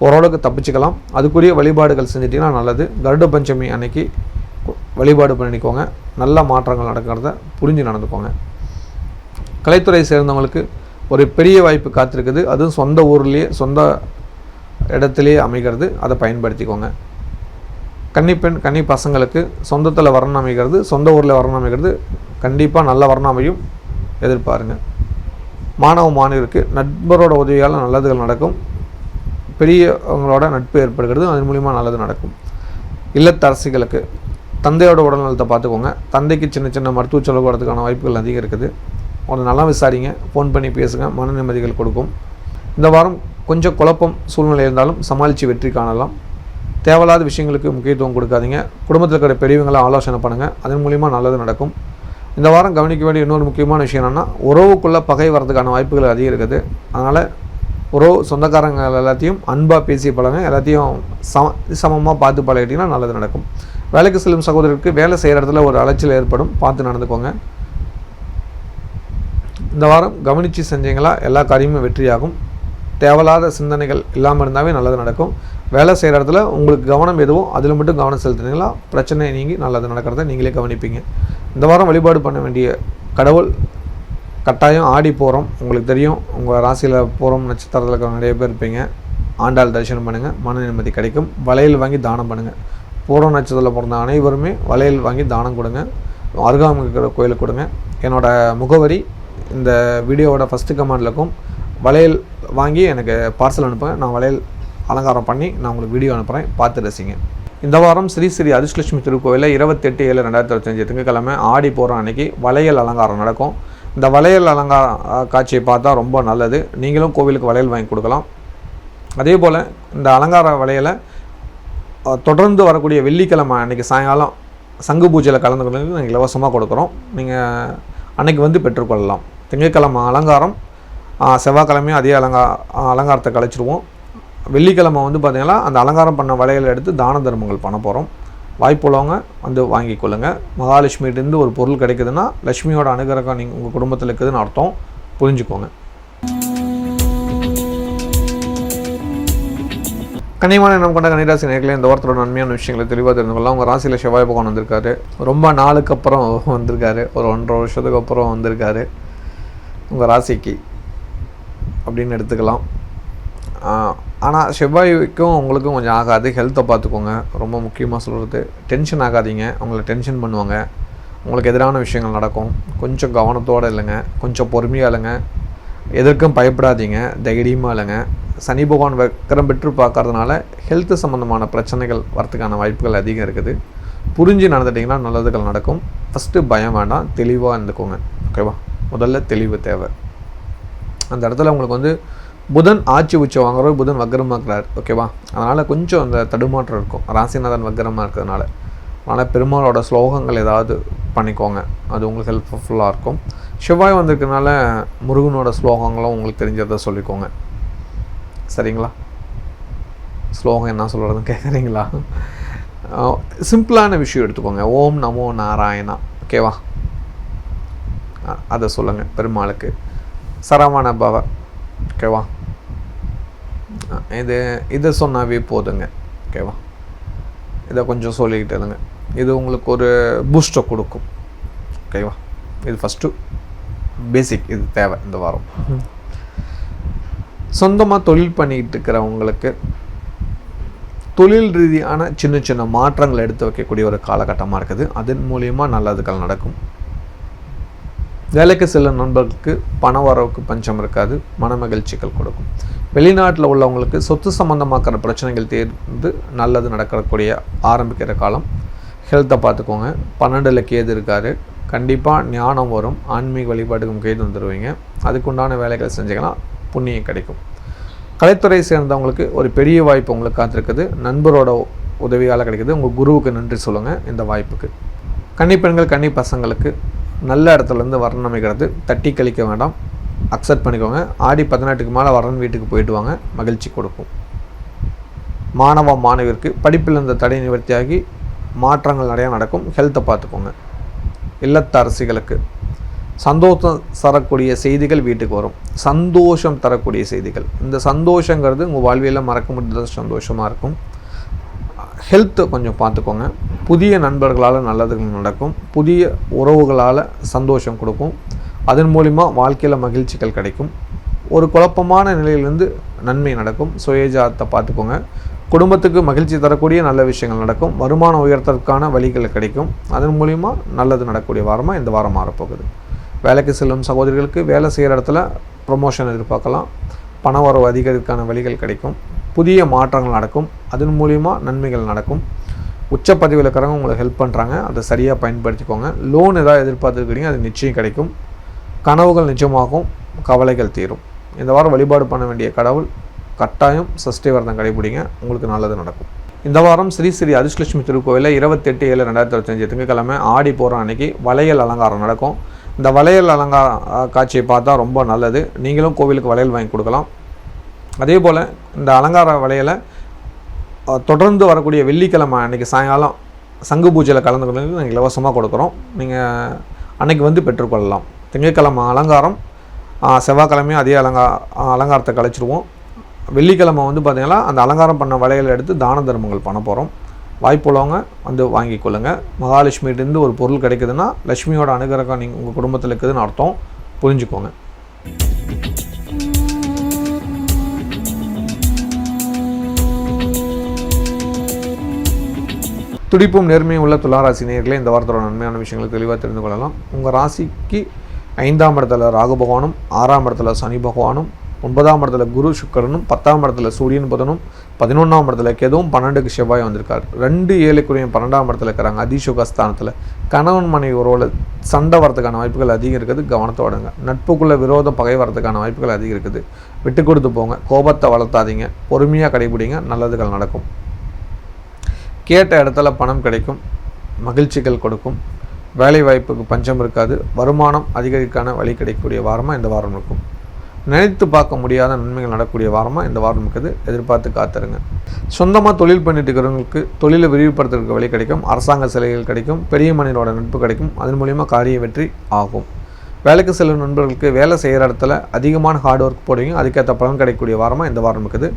ஓரளவுக்கு தப்பிச்சுக்கலாம். அதுக்குரிய வழிபாடுகள் செஞ்சிட்டிங்கன்னா நல்லது. கருட பஞ்சமி அன்னைக்கு வழிபாடு பண்ணிக்கோங்க. நல்ல மாற்றங்கள் நடக்கிறத புரிஞ்சு நடந்துக்கோங்க. கலைத்துறை சேர்ந்தவங்களுக்கு ஒரு பெரிய வாய்ப்பு காத்திருக்குது. அதுவும் சொந்த ஊர்லேயே சொந்த இடத்துலையே அமைகிறது. அதை பயன்படுத்திக்கோங்க. கன்னிப்பெண் கன்னி பசங்களுக்கு சொந்தத்தில் வரணும் அமைகிறது, சொந்த ஊரில் வரணும் அமைகிறது. கண்டிப்பாக நல்ல வரணும் அமையும், எதிர்பாருங்க. மாணவ மாணவருக்கு நண்பரோட உதவியால் நல்லதுகள் நடக்கும். பெரியவங்களோட நட்பு ஏற்படுகிறது, அதன் மூலிமா நல்லது நடக்கும். இல்லத்தரசிகளுக்கு தந்தையோட உடல்நலத்தை பார்த்துக்கோங்க. தந்தைக்கு சின்ன சின்ன மருத்துவ செலவு வரதுக்கான வாய்ப்புகள் அதிகம் இருக்குது. அவங்க நல்லா விசாரிங்க, ஃபோன் பண்ணி பேசுங்க, மன நிம்மதிகள் கொடுக்கும். இந்த வாரம் கொஞ்சம் குழப்பம் சூழ்நிலை இருந்தாலும் சமாளித்து வெற்றி காணலாம். தேவையில்லாத விஷயங்களுக்கு முக்கியத்துவம் கொடுக்காதீங்க. குடும்பத்தில் இருக்கிற பெரியவங்களை ஆலோசனை பண்ணுங்கள், அதன் மூலிமா நல்லது நடக்கும். இந்த வாரம் கவனிக்க வேண்டிய இன்னொரு முக்கியமான விஷயம் என்னென்னா, உறவுக்குள்ளே பகை வரதுக்கான வாய்ப்புகள் அதிகம் இருக்குது. அதனால் உறவு சொந்தக்காரங்க எல்லாத்தையும் அன்பாக பேசி பழங்க, எல்லாத்தையும் சமமாக பார்த்து பழகிட்டிங்கன்னா நல்லது நடக்கும். வேலைக்கு செல்லும் சகோதரருக்கு வேலை செய்கிற இடத்துல ஒரு அலைச்சல் ஏற்படும், பார்த்து நடந்துக்கோங்க. இந்த வாரம் கவனித்து செஞ்சீங்களா எல்லா காரியமும் வெற்றியாகும். தேவையில்லாத சிந்தனைகள் இல்லாமல் இருந்தாவே நல்லது நடக்கும். வேலை செய்கிற இடத்துல உங்களுக்கு கவனம் எதுவோ அதில் மட்டும் கவனம் செலுத்துனீங்களா பிரச்சனை நீங்கி நல்லது நடக்கிறத நீங்களே கவனிப்பீங்க. இந்த வாரம் வழிபாடு பண்ண வேண்டிய கடவுள் கட்டாயம் ஆடி போகிறோம். உங்களுக்கு தெரியும், உங்கள் ராசியில் போகிறோம் நட்சத்திரத்தில் நிறைய பேர் இருப்பீங்க. ஆண்டாள் தரிசனம் பண்ணுங்கள், மன நிம்மதி கிடைக்கும். வளையல் வாங்கி தானம் பண்ணுங்கள். பூரம் நட்சத்திரத்தில் பிறந்த அனைவருமே வளையல் வாங்கி தானம் கொடுங்க. அருகாமையில் இருக்கிற கோயிலுக்கு கொடுங்க. என்னோடய முகவரி இந்த வீடியோவோட ஃபஸ்ட்டு கமெண்டில் இருக்கும். வளையல் வாங்கி எனக்கு பார்சல் அனுப்புங்க, நான் வளையல் அலங்காரம் பண்ணி நான் உங்களுக்கு வீடியோ அனுப்புகிறேன், பார்த்து ரசிங்க. இந்த வாரம் ஸ்ரீ ஸ்ரீ அதிர்ஷ்டலட்சுமி திருக்கோவிலில் 28/7/2025 திங்கட்கிழமை ஆடி போகிற அன்னைக்கு வளையல் அலங்காரம் நடக்கும். இந்த வளையல் அலங்கார காட்சியை பார்த்தா ரொம்ப நல்லது. நீங்களும் கோவிலுக்கு வளையல் வாங்கி கொடுக்கலாம். அதே போல் இந்த அலங்கார வளையலை தொடர்ந்து வரக்கூடிய வெள்ளிக்கிழமை அன்றைக்கி சாயங்காலம் சங்கு பூஜையில் கலந்துக்கிறதுக்கு நாங்கள் இலவசமாக கொடுக்குறோம். நீங்கள் அன்றைக்கி வந்து பெற்றுக்கொள்ளலாம். திங்கட்கிழமை அலங்காரம், செவ்வாய்க்கிழமையும் அதே அலங்காரத்தை கழிச்சிடுவோம். வெள்ளிக்கிழமை வந்து பார்த்திங்கன்னா அந்த அலங்காரம் பண்ண வளையலை எடுத்து தான தர்மங்கள் பண்ண போகிறோம். வாய்ப்புள்ளவங்க வந்து வாங்கி கொள்ளுங்கள். மகாலட்சுமிகிட்டேருந்து ஒரு பொருள் கிடைக்குதுன்னா லட்சுமியோட அனுகிரகம் நீங்கள் உங்கள் குடும்பத்தில் இருக்குதுன்னு அர்த்தம், புரிஞ்சுக்கோங்க. கனிவான எண்ணம் கொண்ட கன்னிராசி நேயர்களே, இந்த வாரத்தோட நன்மையான விஷயங்களை தெளிவாக தெரிந்து கொள்ளலாம். உங்கள் ராசியில் செவ்வாய் பகவான் வந்திருக்காரு. ரொம்ப நாளுக்கு அப்புறம் வந்திருக்காரு, ஒரு 1.5 வருஷத்துக்கு அப்புறம் வந்திருக்காரு உங்கள் ராசிக்கு அப்படின்னு எடுத்துக்கலாம். ஆனால் செவ்வாய்க்கும் உங்களுக்கும் கொஞ்சம் ஆகாது. ஹெல்த்தை பார்த்துக்கோங்க. ரொம்ப முக்கியமாக சொல்கிறது, டென்ஷன் ஆகாதீங்க. அவங்கள டென்ஷன் பண்ணுவாங்க, உங்களுக்கு எதிரான விஷயங்கள் நடக்கும். கொஞ்சம் கவனத்தோடு இல்லைங்க, கொஞ்சம் பொறுமையாக இல்லைங்க, எதற்கும் பயப்படாதீங்க, தைரியமாக இல்லைங்க. சனி பகவான் வக்கரம் பெற்று பார்க்கறதுனால ஹெல்த்து சம்மந்தமான பிரச்சனைகள் வரத்துக்கான வாய்ப்புகள் அதிகம் இருக்குது. புரிஞ்சு நடந்துட்டிங்கன்னா நல்லதுகள் நடக்கும். ஃபஸ்ட்டு பயம் வேண்டாம், தெளிவாக இருந்துக்கோங்க. ஓகேவா? முதல்ல தெளிவு தேவை. அந்த இடத்துல உங்களுக்கு வந்து புதன் ஆட்சி உச்சம் வாங்குற புதன் வக்கரமாக்குறாரு. ஓகேவா? அதனால் கொஞ்சம் அந்த தடுமாற்றம் இருக்கும், ராசிநாதன் வக்கரமாக இருக்கிறதுனால. அதனால் பெருமாளோட ஸ்லோகங்கள் ஏதாவது பண்ணிக்கோங்க, அது உங்களுக்கு ஹெல்ப்ஃபுல்லாக இருக்கும். செவ்வாய் வந்திருக்கனால முருகனோட ஸ்லோகங்களும் உங்களுக்கு தெரிஞ்சதை சொல்லிக்கோங்க. சரிங்களா? ஸ்லோகம் என்ன சொல்கிறதுன்னு கேட்குறீங்களா? சிம்பிளான விஷயம் எடுத்துக்கோங்க. ஓம் நமோ நாராயணா. ஓகேவா? அதை சொல்லுங்கள் பெருமாளுக்கு. சரவண பவ. ஓகேவா? இதை சொன்னாவே போதுங்க. ஓகேவா? இதை கொஞ்சம் சொல்லிக்கிட்டு இருங்க. இது உங்களுக்கு ஒரு பூஸ்டை கொடுக்கும். ஓகேவா? இது ஃபஸ்ட்டு பேசிக், இது தேவை இந்த வாரம். சொந்தமாக தொழில் பண்ணிக்கிட்டு இருக்கிறவங்களுக்கு தொழில் ரீதியான சின்ன சின்ன மாற்றங்கள் எடுத்து வைக்கக்கூடிய ஒரு காலகட்டமாக இருக்குது. அதன் மூலியமாக நல்லதுகள் நடக்கும். வேலைக்கு செல்லும் நண்பர்களுக்கு பண வரவுக்கு பஞ்சம் இருக்காது, மன மகிழ்ச்சிகள் கொடுக்கும். வெளிநாட்டில் உள்ளவங்களுக்கு சொத்து சம்மந்தமாக்கிற பிரச்சனைகள் தீர்ந்து நல்லது நடக்கக்கூடிய ஆரம்பிக்கிற காலம். ஹெல்த்தை பார்த்துக்கோங்க. 12ல் கேது இருக்கார். கண்டிப்பாக ஞானம் வரும், ஆன்மீக வழிபாட்டுக்கு கேது வந்துடுவீங்க. அதுக்குண்டான வேலைகள் செஞ்சிங்கன்னா புண்ணியம் கிடைக்கும். கலைத்துறை சேர்ந்தவங்களுக்கு ஒரு பெரிய வாய்ப்பு உங்களுக்கு காத்திருக்குது. நண்பரோட உதவியால் கிடைக்குது. உங்கள் குருவுக்கு நன்றி சொல்லுங்கள் இந்த வாய்ப்புக்கு. கன்னிப்பெண்கள் கன்னி பசங்களுக்கு நல்ல இடத்துலேருந்து வரன் அமைக்கிறது. தட்டி கழிக்க வேண்டாம், அக்செப்ட் பண்ணிக்கோங்க. ஆடி 18க்கு மேலே வரன் வீட்டுக்கு போயிட்டு வாங்க, மகிழ்ச்சி கொடுக்கும். மாணவ மாணவியருக்கு படிப்பில் இருந்த தடை நிவர்த்தியாகி மாற்றங்கள் நிறையா நடக்கும். ஹெல்த்தை பார்த்துக்கோங்க. இல்லத்தரசிகளுக்கு சந்தோஷம் தரக்கூடிய செய்திகள் வீட்டுக்கு வரும். சந்தோஷம் தரக்கூடிய செய்திகள். இந்த சந்தோஷங்கிறது உங்கள் வாழ்வியலில் மறக்க முடியாத சந்தோஷமாக இருக்கும். ஹெல்த்தை கொஞ்சம் பார்த்துக்கோங்க. புதிய நண்பர்களால் நல்லதுகள் நடக்கும். புதிய உறவுகளால் சந்தோஷம் கொடுக்கும். அதன் மூலிமா வாழ்க்கையில் மகிழ்ச்சிகள் கிடைக்கும். ஒரு குழப்பமான நிலையிலிருந்து நன்மை நடக்கும். சுயஜாதத்தை பார்த்துக்கோங்க. குடும்பத்துக்கு மகிழ்ச்சி தரக்கூடிய நல்ல விஷயங்கள் நடக்கும். வருமானம் உயர்த்தற்கான வழிகள் கிடைக்கும். அதன் மூலிமா நல்லது நடக்கக்கூடிய வாரமாக இந்த வாரம் மாறப்போகுது. வேலைக்கு செல்லும் சகோதரிகளுக்கு வேலை செய்கிற இடத்துல ப்ரொமோஷன் எதிர்பார்க்கலாம். பண வரவு அதிகரிக்கான வழிகள் கிடைக்கும். புதிய மாற்றங்கள் நடக்கும். அதன் மூலிமா நன்மைகள் நடக்கும். உச்சப்பதிவில் இருக்கிறவங்க உங்களுக்கு ஹெல்ப் பண்ணுறாங்க, அதை சரியாக பயன்படுத்திக்கோங்க. லோன் ஏதாவது எதிர்பார்த்துருக்கீங்க, அது நிச்சயம் கிடைக்கும். கனவுகள் நிச்சயமாகும். கவலைகள் தீரும். இந்த வாரம் வழிபாடு பண்ண வேண்டிய கடவுள் கட்டாயம் சஷ்டி விரதம் கடைபிடிங்க, உங்களுக்கு நல்லது நடக்கும். இந்த வாரம் ஸ்ரீ ஸ்ரீ அதிர்ஷ்டலட்சுமி திருக்கோவிலில் 28/7/2025 திங்கட்கிழமை ஆடி போகிற அன்னைக்கு வளையல் அலங்காரம் நடக்கும். இந்த வளையல் அலங்கார காட்சியை பார்த்தா ரொம்ப நல்லது. நீங்களும் கோவிலுக்கு வளையல் வாங்கி கொடுக்கலாம். அதே போல் இந்த அலங்கார வளையலை தொடர்ந்து வரக்கூடிய வெள்ளிக்கிழமை அன்றைக்கி சாயங்காலம் சங்கு பூஜையில் கலந்துக்கிறது நாங்கள் இலவசமாக கொடுக்குறோம். நீங்கள் அன்றைக்கி வந்து பெற்றுக்கொள்ளலாம். திங்கட்கிழமை அலங்காரம், செவ்வாய்க்கிழமையும் அதே அலங்காரத்தை கழிச்சிருவோம். வெள்ளிக்கிழமை வந்து பார்த்திங்கன்னா அந்த அலங்காரம் பண்ண வளையல் எடுத்து தான தர்மங்கள் பண்ண போகிறோம். வாய்ப்புள்ளவங்க வந்து வாங்கி கொள்ளுங்கள். மகாலட்சுமிகிட்டேருந்து ஒரு பொருள் கிடைக்குதுன்னா லட்சுமியோட அனுகிரகம் நீங்கள் உங்கள் குடும்பத்தில் இருக்குதுன்னு அர்த்தம், புரிஞ்சுக்கோங்க. துடிப்பும் நேர்மையும் உள்ள துளாராசி நேயர்களே, இந்த வாரத்தோட நன்மையான விஷயங்களை தெளிவாக தெரிந்து கொள்ளலாம். உங்கள் ராசிக்கு 5ஆம் இடத்துல ராகு பகவானும், 6ஆம் இடத்துல சனி பகவானும், 9ஆம் இடத்துல குரு சுக்கிரனும், 10ஆம் இடத்துல சூரியன் புதனும், 11ஆம் இடத்துல கேதுவும், 12க்கு செவ்வாய் வந்திருக்காரு. 2 7 12ஆம் இடத்துல இருக்கிறாங்க. அதிசுகஸ்தானத்தில் கணவன் மனைவி உறவில் சண்டை வரதுக்கான வாய்ப்புகள் அதிகம் இருக்குது, கவனத்தோடுங்க. நட்புக்குள்ளே விரோத பகை வரதுக்கான வாய்ப்புகள் அதிகம் இருக்குது. விட்டு கொடுத்து போங்க. கோபத்தை வளர்த்தாதீங்க. பொறுமையாக கடைபிடிங்க, நல்லதுகள் நடக்கும். கேட்ட இடத்துல பணம் கிடைக்கும். மகிழ்ச்சிகள் கொடுக்கும். வேலை வாய்ப்புக்கு பஞ்சம் இருக்காது. வருமானம் அதிகரிக்கான வழி கிடைக்கக்கூடிய வாரமாக இந்த வாரம் இருக்கும். நினைத்து பார்க்க முடியாத நன்மைகள் நடக்கக்கூடிய வாரமாக இந்த வாரம் இருக்குது. எதிர்பார்த்து காத்துருங்க. சொந்தமாக தொழில் பண்ணிட்டு இருக்கிறவங்களுக்கு தொழிலை விரிவுபடுத்துறதுக்கு வழி கிடைக்கும். அரசாங்க சலுகைகள் கிடைக்கும். பெரிய மனிதனோட நட்பு கிடைக்கும். அதன் மூலிமா காரிய வெற்றி ஆகும். வேலைக்கு செல்லும் நண்பர்களுக்கு வேலை செய்கிற இடத்துல அதிகமான ஹார்ட் ஒர்க் போடுவீங்க. அதுக்கேற்ற பலன் கிடைக்கக்கூடிய வாரமாக இந்த வாரம் இருக்குது.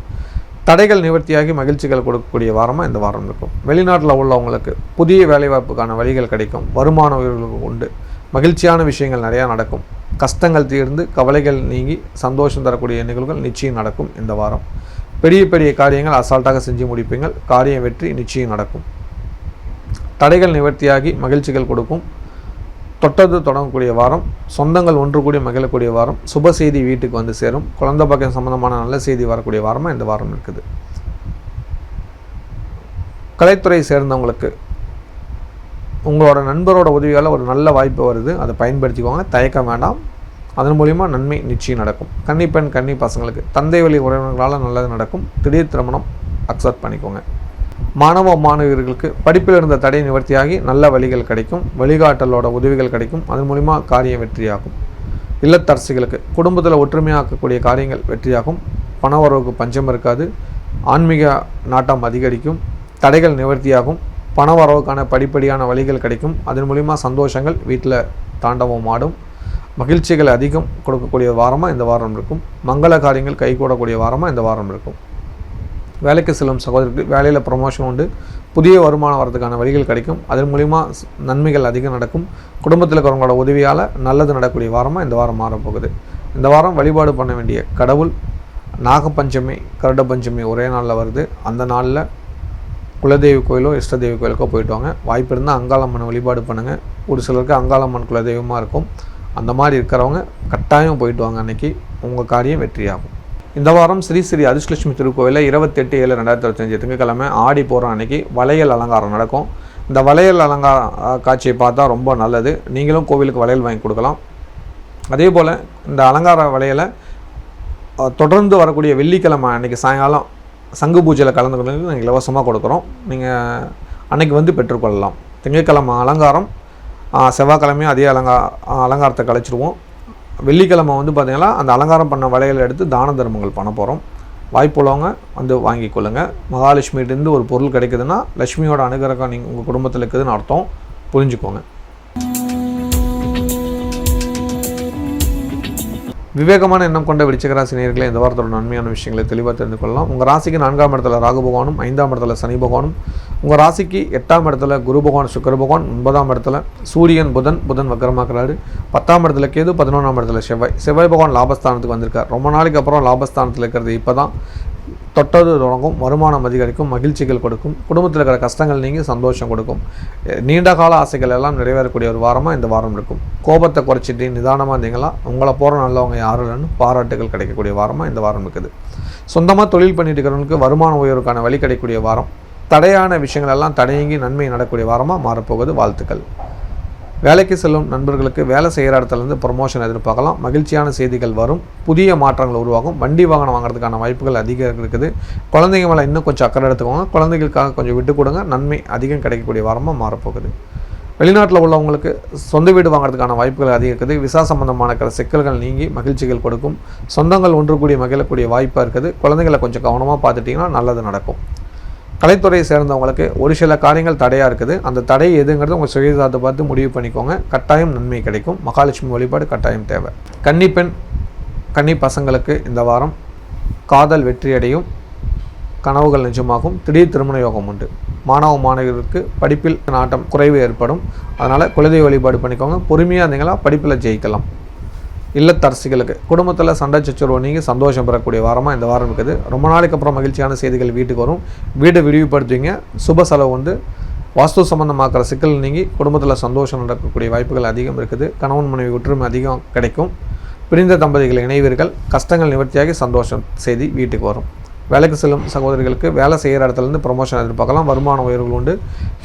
தடைகள் நிவர்த்தியாகி மகிழ்ச்சிகள் கொடுக்கக்கூடிய வாரமாக இந்த வாரம் இருக்கும். வெளிநாட்டில் உள்ளவங்களுக்கு புதிய வேலைவாய்ப்புக்கான வழிகள் கிடைக்கும். வருமான உயர்வுகளுக்கு உண்டு. மகிழ்ச்சியான விஷயங்கள் நிறையா நடக்கும். கஷ்டங்கள் தீர்ந்து கவலைகள் நீங்கி சந்தோஷம் தரக்கூடிய நிகழ்வுகள் நிச்சயம் நடக்கும். இந்த வாரம் பெரிய பெரிய காரியங்கள் அசால்ட்டாக செஞ்சு முடிப்பீங்கள். காரியம் வெற்றி நிச்சயம் நடக்கும். தடைகள் நிவர்த்தியாகி மகிழ்ச்சிகள் கொடுக்கும். தொட்டது தொடங்கக்கூடிய வாரம். சொந்தங்கள் ஒன்று கூடி மகிழக்கூடிய வாரம். சுப செய்தி வீட்டுக்கு வந்து சேரும். குழந்தை பாக்கியம் சம்பந்தமான நல்ல செய்தி வரக்கூடிய வாரமாக இந்த வாரம் இருக்குது. கலைத்துறை சேர்ந்தவங்களுக்கு உங்களோட நண்பரோட உதவியால் ஒரு நல்ல வாய்ப்பு வருது, அதை பயன்படுத்திக்கோங்க. தயக்கம் வேண்டாம். அதன் மூலிமா நன்மை நிச்சயம் நடக்கும். கன்னிப்பெண் கன்னி பசங்களுக்கு தந்தை வழி உறவினர்களால் நல்லது நடக்கும். திடீர் திருமணம் அக்செப்ட் பண்ணிக்கோங்க. மாணவ மாணவியர்களுக்கு படிப்பில் இருந்த தடை நிவர்த்தியாகி நல்ல வழிகள் கிடைக்கும். வழிகாட்டலோட உதவிகள் கிடைக்கும். அதன் மூலிமா காரியம் வெற்றியாகும். இல்லத்தரசிகளுக்கு குடும்பத்தில் ஒற்றுமையாக்கக்கூடிய காரியங்கள் வெற்றியாகும். பண வரவுக்கு பஞ்சம் இருக்காது. ஆன்மீக நாட்டம் அதிகரிக்கும். தடைகள் நிவர்த்தியாகும். பண வரவுக்கான படிப்படியான வழிகள் கிடைக்கும். அதன் மூலிமா சந்தோஷங்கள் வீட்டில் தாண்டவம் ஆடும். மகிழ்ச்சிகள் அதிகம் கொடுக்கக்கூடிய வாரமாக இந்த வாரம் இருக்கும். மங்கள காரியங்கள் கைகூடக்கூடிய வாரமாக இந்த வாரம் இருக்கும். வேலைக்கு செல்லும் சகோதரருக்கு வேலையில் ப்ரொமோஷன் உண்டு. புதிய வருமானம் வரதுக்கான வழிகள் கிடைக்கும். அதன் மூலிமா நன்மைகள் அதிகம் நடக்கும். குடும்பத்தில் இருக்கிறவங்களோட உதவியால் நல்லது நடக்கக்கூடிய வாரமாக இந்த வாரம் மாறப்போகுது. இந்த வாரம் வழிபாடு பண்ண வேண்டிய கடவுள் நாகப்பஞ்சமி, கருட பஞ்சமி ஒரே நாளில் வருது. அந்த நாளில் குலதெய்வ கோயிலோ இஷ்டதெய்வ கோயிலுக்கோ போயிட்டு வாங்க. வாய்ப்பு இருந்தால் அங்காளம்மன் வழிபாடு பண்ணுங்கள். ஒரு சிலருக்கு அங்காளம்மன் குலதெய்வமாக இருக்கும். அந்த மாதிரி இருக்கிறவங்க கட்டாயம் போயிட்டு வாங்க. அன்றைக்கி உங்கள் காரியம் வெற்றியாகும். இந்த வாரம் ஸ்ரீ ஸ்ரீ அதிர்ஷ்டலட்சுமி திருக்கோவிலில் 28/7/2025 திங்கட்கிழமை ஆடி போகிற அன்றைக்கி வளையல் அலங்காரம் நடக்கும். இந்த வளையல் அலங்கார காட்சியை பார்த்தா ரொம்ப நல்லது. நீங்களும் கோவிலுக்கு வளையல் வாங்கி கொடுக்கலாம். அதே போல் இந்த அலங்கார வளையலை தொடர்ந்து வரக்கூடிய வெள்ளிக்கிழமை அன்றைக்கி சாயங்காலம் சங்கு பூஜையில் கலந்துக்கிறதுக்கு நாங்கள் இலவசமாக கொடுக்குறோம். நீங்கள் அன்னைக்கு வந்து பெற்றுக்கொள்ளலாம். திங்கட்கிழமை அலங்காரம், செவ்வாய்க்கிழமையும் அதே அலங்காரத்தை கழிச்சிடுவோம். வெள்ளிக்கிழமை வந்து பார்த்திங்கன்னா அந்த அலங்காரம் பண்ண வளையல் எடுத்து தான தர்மங்கள் பண்ண போகிறோம். வாய்ப்புள்ளவங்க வந்து வாங்கி கொள்ளுங்கள். மகாலட்சுமிகிட்டேருந்து ஒரு பொருள் கிடைக்குதுன்னா லட்சுமியோட அனுகிரகம் நீங்கள் உங்கள் குடும்பத்தில் இருக்குதுன்னு அர்த்தம், புரிஞ்சுக்கோங்க. விவேகமான எண்ணம் கொண்ட விருச்சிக ராசி நேயர்களே, இந்த வாரத்தோட நன்மையான விஷயங்களை தெளிவாக தெரிந்து கொள்ளலாம். உங்கள் ராசிக்கு 4ஆம் இடத்துல ராகு பகவானும், 5ஆம் இடத்துல சனி பகவானும், உங்கள் ராசிக்கு 8ஆம் இடத்துல குரு பகவான் சுக்கிர பகவான், 9ஆம் இடத்துல சூரியன் புதன் வக்கரமாக்குறாரு, 10ஆம் இடத்துல கேது, 11ஆம் இடத்துல செவ்வாய் பகவான் லாபஸ்தானத்துக்கு வந்திருக்கார். ரொம்ப நாளைக்கு அப்புறம் லாபஸ்தானத்தில் இருக்கிறது இப்போ தான் தொட்டது தொடங்கும். வருமானம் அதிகரிக்கும், மகிழ்ச்சிகள் கொடுக்கும், குடும்பத்தில் இருக்கிற கஷ்டங்கள் நீங்கி சந்தோஷம் கொடுக்கும். நீண்ட கால ஆசைகள் எல்லாம் நிறைவேறக்கூடிய ஒரு வாரமாக இந்த வாரம் இருக்கும். கோபத்தை குறைச்சிட்டு நிதானமாக இருந்தீங்களா உங்களை போகிற நல்லவங்க யாரும் இல்லைன்னு பாராட்டுகள் கிடைக்கக்கூடிய வாரமாக இந்த வாரம் இருக்குது. சொந்தமாக தொழில் பண்ணிட்டு இருக்கிறவங்களுக்கு வருமான உயர்வுக்கான வழி கிடைக்கக்கூடிய வாரம். தடையான விஷயங்கள் எல்லாம் தடையங்கி நன்மை நடக்கக்கூடிய வாரமாக மாறப்போகுது. வாழ்த்துக்கள். வேலைக்கு செல்லும் நண்பர்களுக்கு வேலை செய்கிற இடத்துலேருந்து ப்ரொமோஷன் எதிர்பார்க்கலாம். மகிழ்ச்சியான செய்திகள் வரும். புதிய மாற்றங்கள் உருவாகும். வண்டி வாகனம் வாங்குறதுக்கான வாய்ப்புகள் அதிகம் இருக்குது. குழந்தைங்க மேலே இன்னும் கொஞ்சம் அக்கறை எடுத்துக்கோங்க. குழந்தைகளுக்காக கொஞ்சம் விட்டு கொடுங்க. நன்மை அதிகம் கிடைக்கக்கூடிய வாரமாக மாறப்போகுது. வெளிநாட்டில் உள்ளவங்களுக்கு சொந்த வீடு வாங்குறதுக்கான வாய்ப்புகள் அதிகம் இருக்குது. விசா சம்பந்தமான இருக்கிற சிக்கல்கள் நீங்கி மகிழ்ச்சிகள் கொடுக்கும். சொந்தங்கள் ஒன்று கூடி மகிழக்கூடிய வாய்ப்பாக இருக்குது. குழந்தைகளை கொஞ்சம் கவனமாக பார்த்துட்டிங்கன்னா நல்லது நடக்கும். கலைத்துறையை சேர்ந்தவங்களுக்கு ஒரு சில காரியங்கள் தடையாக இருக்குது. அந்த தடை எதுங்கிறது உங்கள் சுயஜாதத்தை பார்த்து முடிவு பண்ணிக்கோங்க. கட்டாயம் நன்மை கிடைக்கும். மகாலட்சுமி வழிபாடு கட்டாயம் தேவை. கன்னி பசங்களுக்கு இந்த வாரம் காதல் வெற்றியடையும், கனவுகள் நிஜமாகும், திடீர் திருமண யோகம் உண்டு. மாணவர்களுக்கு படிப்பில் நாட்டம் குறைவு ஏற்படும். அதனால் குலதெய்வ வழிபாடு பண்ணிக்கோங்க. பொறுமையாக இருந்தீங்களா படிப்பில் ஜெயிக்கலாம். இல்லத்தரசிகளுக்கு குடும்பத்தில் சண்டை சச்சரவு நீங்கள் சந்தோஷம் பெறக்கூடிய வாரமாக இந்த வாரம் இருக்குது. ரொம்ப நாளைக்கு அப்புறம் மகிழ்ச்சியான செய்திகள் வீட்டுக்கு வரும். வீட்டை விரிவுபடுத்துவீங்க. சுப செலவு வந்து வாஸ்து சம்பந்தமாக்கிற சிக்கல் நீங்கி குடும்பத்தில் சந்தோஷம் நடக்கக்கூடிய வாய்ப்புகள் அதிகம் இருக்குது. கணவன் மனைவி ஒற்றுமை அதிகம் கிடைக்கும். பிரிந்த தம்பதிகள் இணைவீர்கள். கஷ்டங்கள் நிவர்த்தியாகி சந்தோஷம் செய்தி வீட்டுக்கு வரும். வேலைக்கு செல்லும் சகோதரிகளுக்கு வேலை செய்கிற இடத்துலேருந்து ப்ரொமோஷன் எதிர்பார்க்கலாம். வருமான உயர்வுகள் உண்டு.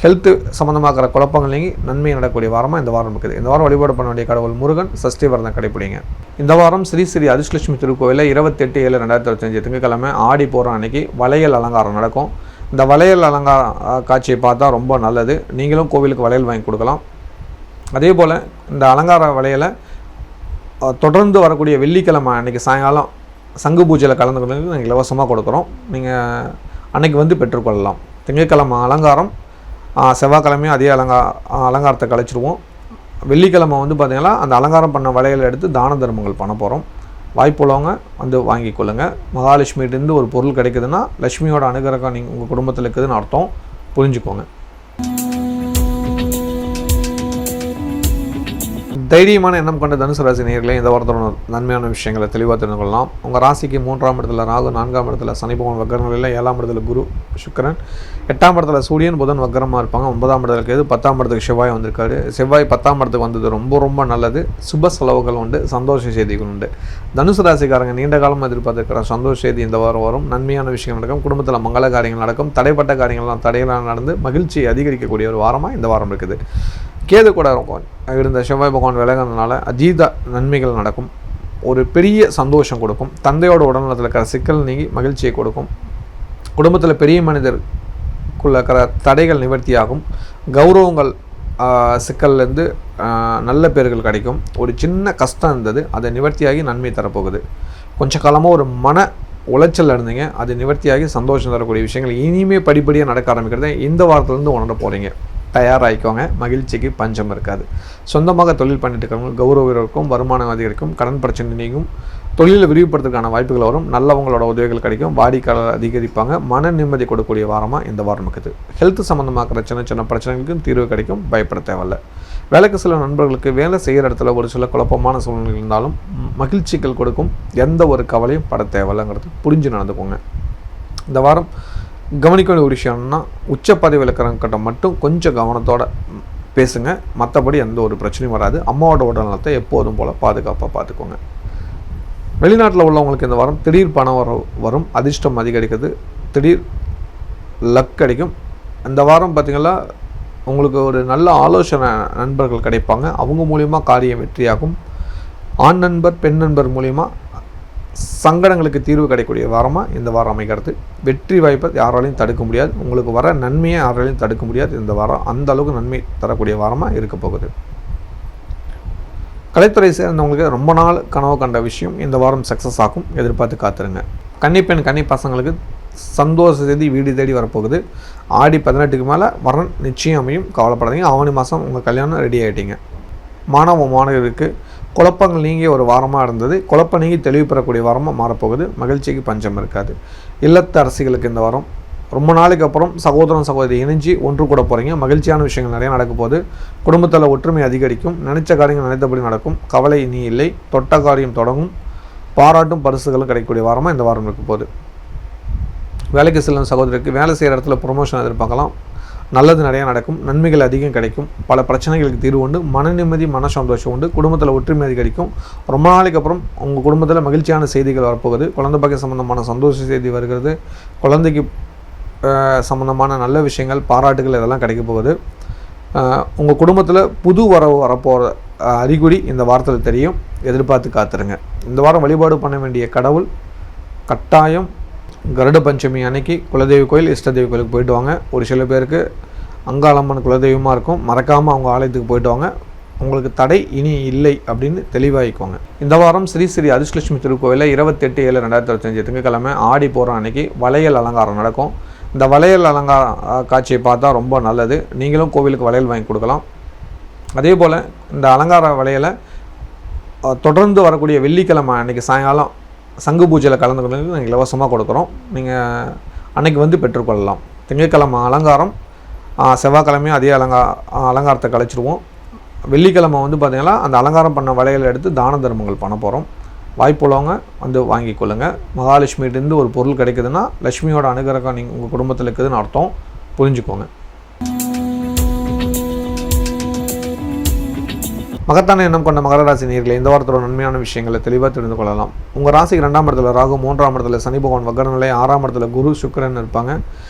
ஹெல்த்து சம்மந்தமாகிற குழப்பங்கள் நீங்கி நன்மை நடக்கக்கூடிய வாரமாக இந்த வாரம் இருக்குது. இந்த வாரம் வழிபாடு பண்ண வேண்டிய கடவுள் முருகன். சஷ்டி விரதம் கடைப்பிடிங்க. இந்த வாரம் ஸ்ரீ அதிர்ஷ்டலட்சுமி திருக்கோவிலில் 28/7/2025 திங்கட்கிழமை ஆடி போகிற அன்னைக்கு வளையல் அலங்காரம் நடக்கும். இந்த வளையல் அலங்கார காட்சியை பார்த்தா ரொம்ப நல்லது. நீங்களும் கோவிலுக்கு வளையல் வாங்கி கொடுக்கலாம். அதே போல் இந்த அலங்கார வளையலை தொடர்ந்து வரக்கூடிய வெள்ளிக்கிழமை அன்றைக்கி சாயங்காலம் சங்கு பூஜையில் கலந்துக்கிறதுக்கு நாங்கள் இலவசமாக கொடுக்குறோம். நீங்கள் அன்னைக்கு வந்து பெற்றுக்கொள்ளலாம். திங்கட்கிழமை அலங்காரம், செவ்வாய்க்கிழமையும் அதே அலங்காரத்தை கழிச்சிடுவோம். வெள்ளிக்கிழமை வந்து பார்த்திங்கன்னா அந்த அலங்காரம் பண்ண வளையல் எடுத்து தான தர்மங்கள் பண்ண போகிறோம். வாய்ப்புள்ளவங்க வந்து வாங்கி கொள்ளுங்கள். மகாலட்சுமிகிட்டேருந்து ஒரு பொருள் கிடைக்குதுன்னா லட்சுமியோட அனுகிரகம் நீங்கள் உங்கள் குடும்பத்தில் இருக்குதுன்னு அர்த்தம், புரிஞ்சுக்கோங்க. தைரியமான எண்ணம் கொண்ட தனுசு ராசி நேயர்களே, இந்த வாரத்தோட நன்மையான விஷயங்களை தெளிவாக தெரிந்து கொள்ளலாம். உங்கள் ராசிக்கு 3ஆம் இடத்துல ராகு, 4ஆம் இடத்துல சனி பகவான் வக்கரங்களில், 7ஆம் இடத்துல குரு சுக்கிரன், 8ஆம் இடத்துல சூரியன் புதன் வக்கரமாக இருப்பாங்க. 9ஆம் இடத்துல கேது, 10ஆம் இடத்துக்கு செவ்வாய் வந்திருக்காரு. செவ்வாய் 10ஆம் இடத்துக்கு வந்தது ரொம்ப நல்லது. சுப செலவுகள் உண்டு, சந்தோஷ செய்திகள் உண்டு. தனுசு ராசிக்காரங்க நீண்ட காலமாக எதிர்பார்த்துருக்கிற சந்தோஷ செய்தி இந்த வாரம் வரும். நன்மையான விஷயம் நடக்கும். குடும்பத்தில் மங்கள காரியங்கள் நடக்கும். தடைப்பட்ட காரியங்கள்லாம் தடையெல்லாம் நடந்து மகிழ்ச்சி அதிகரிக்கக்கூடிய ஒரு வாரமாக இந்த வாரம் இருக்குது. கேது கூட இருந்த செவ்வாய் பகவான் விலகிறதுனால அதீத நன்மைகள் நடக்கும். ஒரு பெரிய சந்தோஷம் கொடுக்கும். தந்தையோட உடல்நலத்தில் இருக்கிற சிக்கல் நீங்கி மகிழ்ச்சியை கொடுக்கும். குடும்பத்தில் பெரிய மனிதருக்குள்ள இருக்கிற தடைகள் நிவர்த்தியாகும். கௌரவங்கள் சிக்கல்லேருந்து நல்ல பேர்கள் கிடைக்கும். ஒரு சின்ன கஷ்டம் இருந்தது, அதை நிவர்த்தியாகி நன்மை தரப்போகுது. கொஞ்ச காலமாக ஒரு மன உளைச்சல் இருந்தீங்க, அது நிவர்த்தியாகி சந்தோஷம் தரக்கூடிய விஷயங்கள் இனிமேல் படிப்படியாக நடக்க ஆரம்பிக்கிறத இந்த வாரத்துலேருந்து உணர போகிறீங்க. தயாராகிக்கோங்க. மகிழ்ச்சிக்கு பஞ்சம் இருக்காது. சொந்தமாக தொழில் பண்ணிட்டு இருக்கிறவங்க கௌரவ இருக்கும், வருமானம் அதிகரிக்கும், கடன் பிரச்சனை நீங்கும், தொழிலை விரிவுபடுத்துறதுக்கான வாய்ப்புகள் வரும், நல்லவங்களோட உதவிகள் கிடைக்கும், வாடிக்கையாளர் அதிகரிப்பாங்க, மன நிம்மதி கொடுக்கக்கூடிய வாரமாக இந்த வாரம் இருக்குது. ஹெல்த் சம்மந்தமாக்கிற சின்ன பிரச்சனைகளுக்கும் தீர்வு கிடைக்கும். பயப்பட தேவையில்லை. வேலைக்கு சில நண்பர்களுக்கு வேலை செய்கிற இடத்துல ஒரு சில குழப்பமான சூழ்நிலை இருந்தாலும் மகிழ்ச்சிகள் கொடுக்கும். எந்த ஒரு கவலையும் பட தேவையில்லைங்கிறது புரிஞ்சு நடந்துக்கோங்க. இந்த வாரம் கவனிக்க வேண்டிய ஒரு விஷயம்னா உச்ச பதவியில் இருக்கிறவங்கிட்ட மட்டும் கொஞ்சம் கவனத்தோடு பேசுங்க. மற்றபடி எந்த ஒரு பிரச்சனையும் வராது. அம்மாவோட உடல்நலத்தை எப்போதும் போல் பாதுகாப்பாக பார்த்துக்கோங்க. வெளிநாட்டில் உள்ளவங்களுக்கு இந்த வாரம் திடீர் பணம் வரும். அதிர்ஷ்டம் அதிகரிக்கிறது. திடீர் லக் கிடைக்கும். இந்த வாரம் பார்த்திங்கன்னா உங்களுக்கு ஒரு நல்ல ஆலோசனை நண்பர்கள் கிடைப்பாங்க. அவங்க மூலிமா காரியம் வெற்றியாகும். ஆண் நண்பர் பெண் நண்பர் மூலிமா சங்கடங்களுக்கு தீர்வு கிடைக்கக்கூடிய வாரமாக இந்த வாரம் அமைகிறது. வெற்றி வாய்ப்பை யாராலையும் தடுக்க முடியாது. உங்களுக்கு வர நன்மையை யாராலையும் தடுக்க முடியாது. இந்த வாரம் அந்த அளவுக்கு நன்மை தரக்கூடிய வாரமாக இருக்க போகுது. கலைத்துறை சேர்ந்தவங்களுக்கு ரொம்ப நாள் கனவு கண்ட விஷயம் இந்த வாரம் சக்ஸஸ் ஆகும். எதிர்பார்த்து காத்துருங்க. கன்னிப்பெண் கன்னி பசங்களுக்கு சந்தோஷ செய்தி வீடு தேடி வரப்போகுது. ஆடி 18க்கு மேலே வரன் நிச்சயம் அமையும். கவலைப்படாதீங்க. ஆவணி மாதம் உங்கள் கல்யாணம் ரெடி ஆகிட்டீங்க. மாணவர்களுக்கு குழப்பங்கள் நீங்கிய ஒரு வாரமாக இருந்தது. குழப்பம் நீங்கி தெளிவு பெறக்கூடிய வாரமாக மாறப்போகுது. மகிழ்ச்சிக்கு பஞ்சம் இருக்காது. இல்லத்து அரசிகளுக்கு இந்த வாரம் ரொம்ப நாளைக்கு அப்புறம் சகோதரன் சகோதரி இணைஞ்சு ஒன்று கூட போகிறீங்க. மகிழ்ச்சியான விஷயங்கள் நிறையா நடக்க போகுது. குடும்பத்தில் ஒற்றுமை அதிகரிக்கும். நினைச்ச காரியங்கள் நினைத்தபடி நடக்கும். கவலை இனி இல்லை. தொட்ட காரியம் தொடங்கும். பாராட்டும் பரிசுகளும் கிடைக்கக்கூடிய வாரமாக இந்த வாரம் இருக்க போகுது. வேலைக்கு செல்லும் சகோதரிக்கு வேலை செய்கிற இடத்துல ப்ரொமோஷன் எதிர்பார்க்கலாம். நல்லது நிறையா நடக்கும். நன்மைகள் அதிகம் கிடைக்கும். பல பிரச்சனைகளுக்கு தீர்வு உண்டு. மன நிம்மதி மன சந்தோஷம் உண்டு. குடும்பத்தில் ஒற்றுமை அதிகரிக்கும். ரொம்ப நாளைக்கு அப்புறம் உங்கள் குடும்பத்தில் மகிழ்ச்சியான செய்திகள் வரப்போகுது. குழந்தை பாக்கியம் சம்மந்தமான சந்தோஷ செய்தி வருகிறது. குழந்தைக்கு சம்மந்தமான நல்ல விஷயங்கள் பாராட்டுகள் இதெல்லாம் கிடைக்க போகுது. உங்கள் குடும்பத்தில் புது வரவு வரப்போகிற அறிகுறி இந்த வாரத்தில் தெரியும். எதிர்பார்த்து காத்துருங்க. இந்த வாரம் வழிபாடு பண்ண வேண்டிய கடவுள் கட்டாயம் கருட பஞ்சமி அன்னைக்கு குலதெய்வ கோயில் இஷ்டதெய்வ கோயிலுக்கு போயிட்டு வாங்க. ஒரு சில பேருக்கு அங்காளம்மன் குலதெய்வமாக இருக்கும். மறக்காமல் அவங்க ஆலயத்துக்கு போயிட்டு வாங்க. உங்களுக்கு தடை இனி இல்லை அப்படின்னு தெளிவாகிக்குவாங்க. இந்த வாரம் ஸ்ரீ ஸ்ரீ அதிர்ஷ்டலட்சுமி திருக்கோவிலில் 28/7/2025 திங்கட்கிழமை ஆடி போகிற அன்னைக்கு வளையல் அலங்காரம் நடக்கும். இந்த வளையல் அலங்கார காட்சியை பார்த்தா ரொம்ப நல்லது. நீங்களும் கோவிலுக்கு வளையல் வாங்கி கொடுக்கலாம். அதே போல் இந்த அலங்கார வளையலை தொடர்ந்து வரக்கூடிய வெள்ளிக்கிழமை அன்றைக்கி சாயங்காலம் சங்கு பூஜையில் கலந்துக்கிறதுக்கு நாங்கள் இலவசமாக கொடுக்குறோம். நீங்கள் அன்றைக்கி வந்து பெற்றுக்கொள்ளலாம். திங்கட்கிழமை அலங்காரம், செவ்வாய்க்கிழமையும் அதே அலங்காரத்தை கழிச்சிடுவோம். வெள்ளிக்கிழமை வந்து பார்த்திங்கன்னா அந்த அலங்காரம் பண்ண வளையலை எடுத்து தான தர்மங்கள் பண்ண போகிறோம். வாய்ப்புள்ளவங்க வந்து வாங்கி கொள்ளுங்கள். மகாலட்சுமிகிட்டேருந்து ஒரு பொருள் கிடைக்குதுன்னா லட்சுமியோட அனுகிரகம் நீங்கள் உங்கள் குடும்பத்தில் இருக்குதுன்னு அர்த்தம். புரிஞ்சுக்கோங்க. மகத்தான எண்ணம் கொண்ட மகர ராசி நேயர்களே, இந்த வாரத்தோட நன்மையான விஷயங்களை தெளிவாக தெரிந்து கொள்ளலாம். உங்கள் ராசிக்கு 2ஆம் இடத்துல ராகு, 3ஆம் இடத்துல சனி பகவான் வக்கரநிலை, 6ஆம் இடத்துல குரு சுக்கிரன் இருப்பாங்க,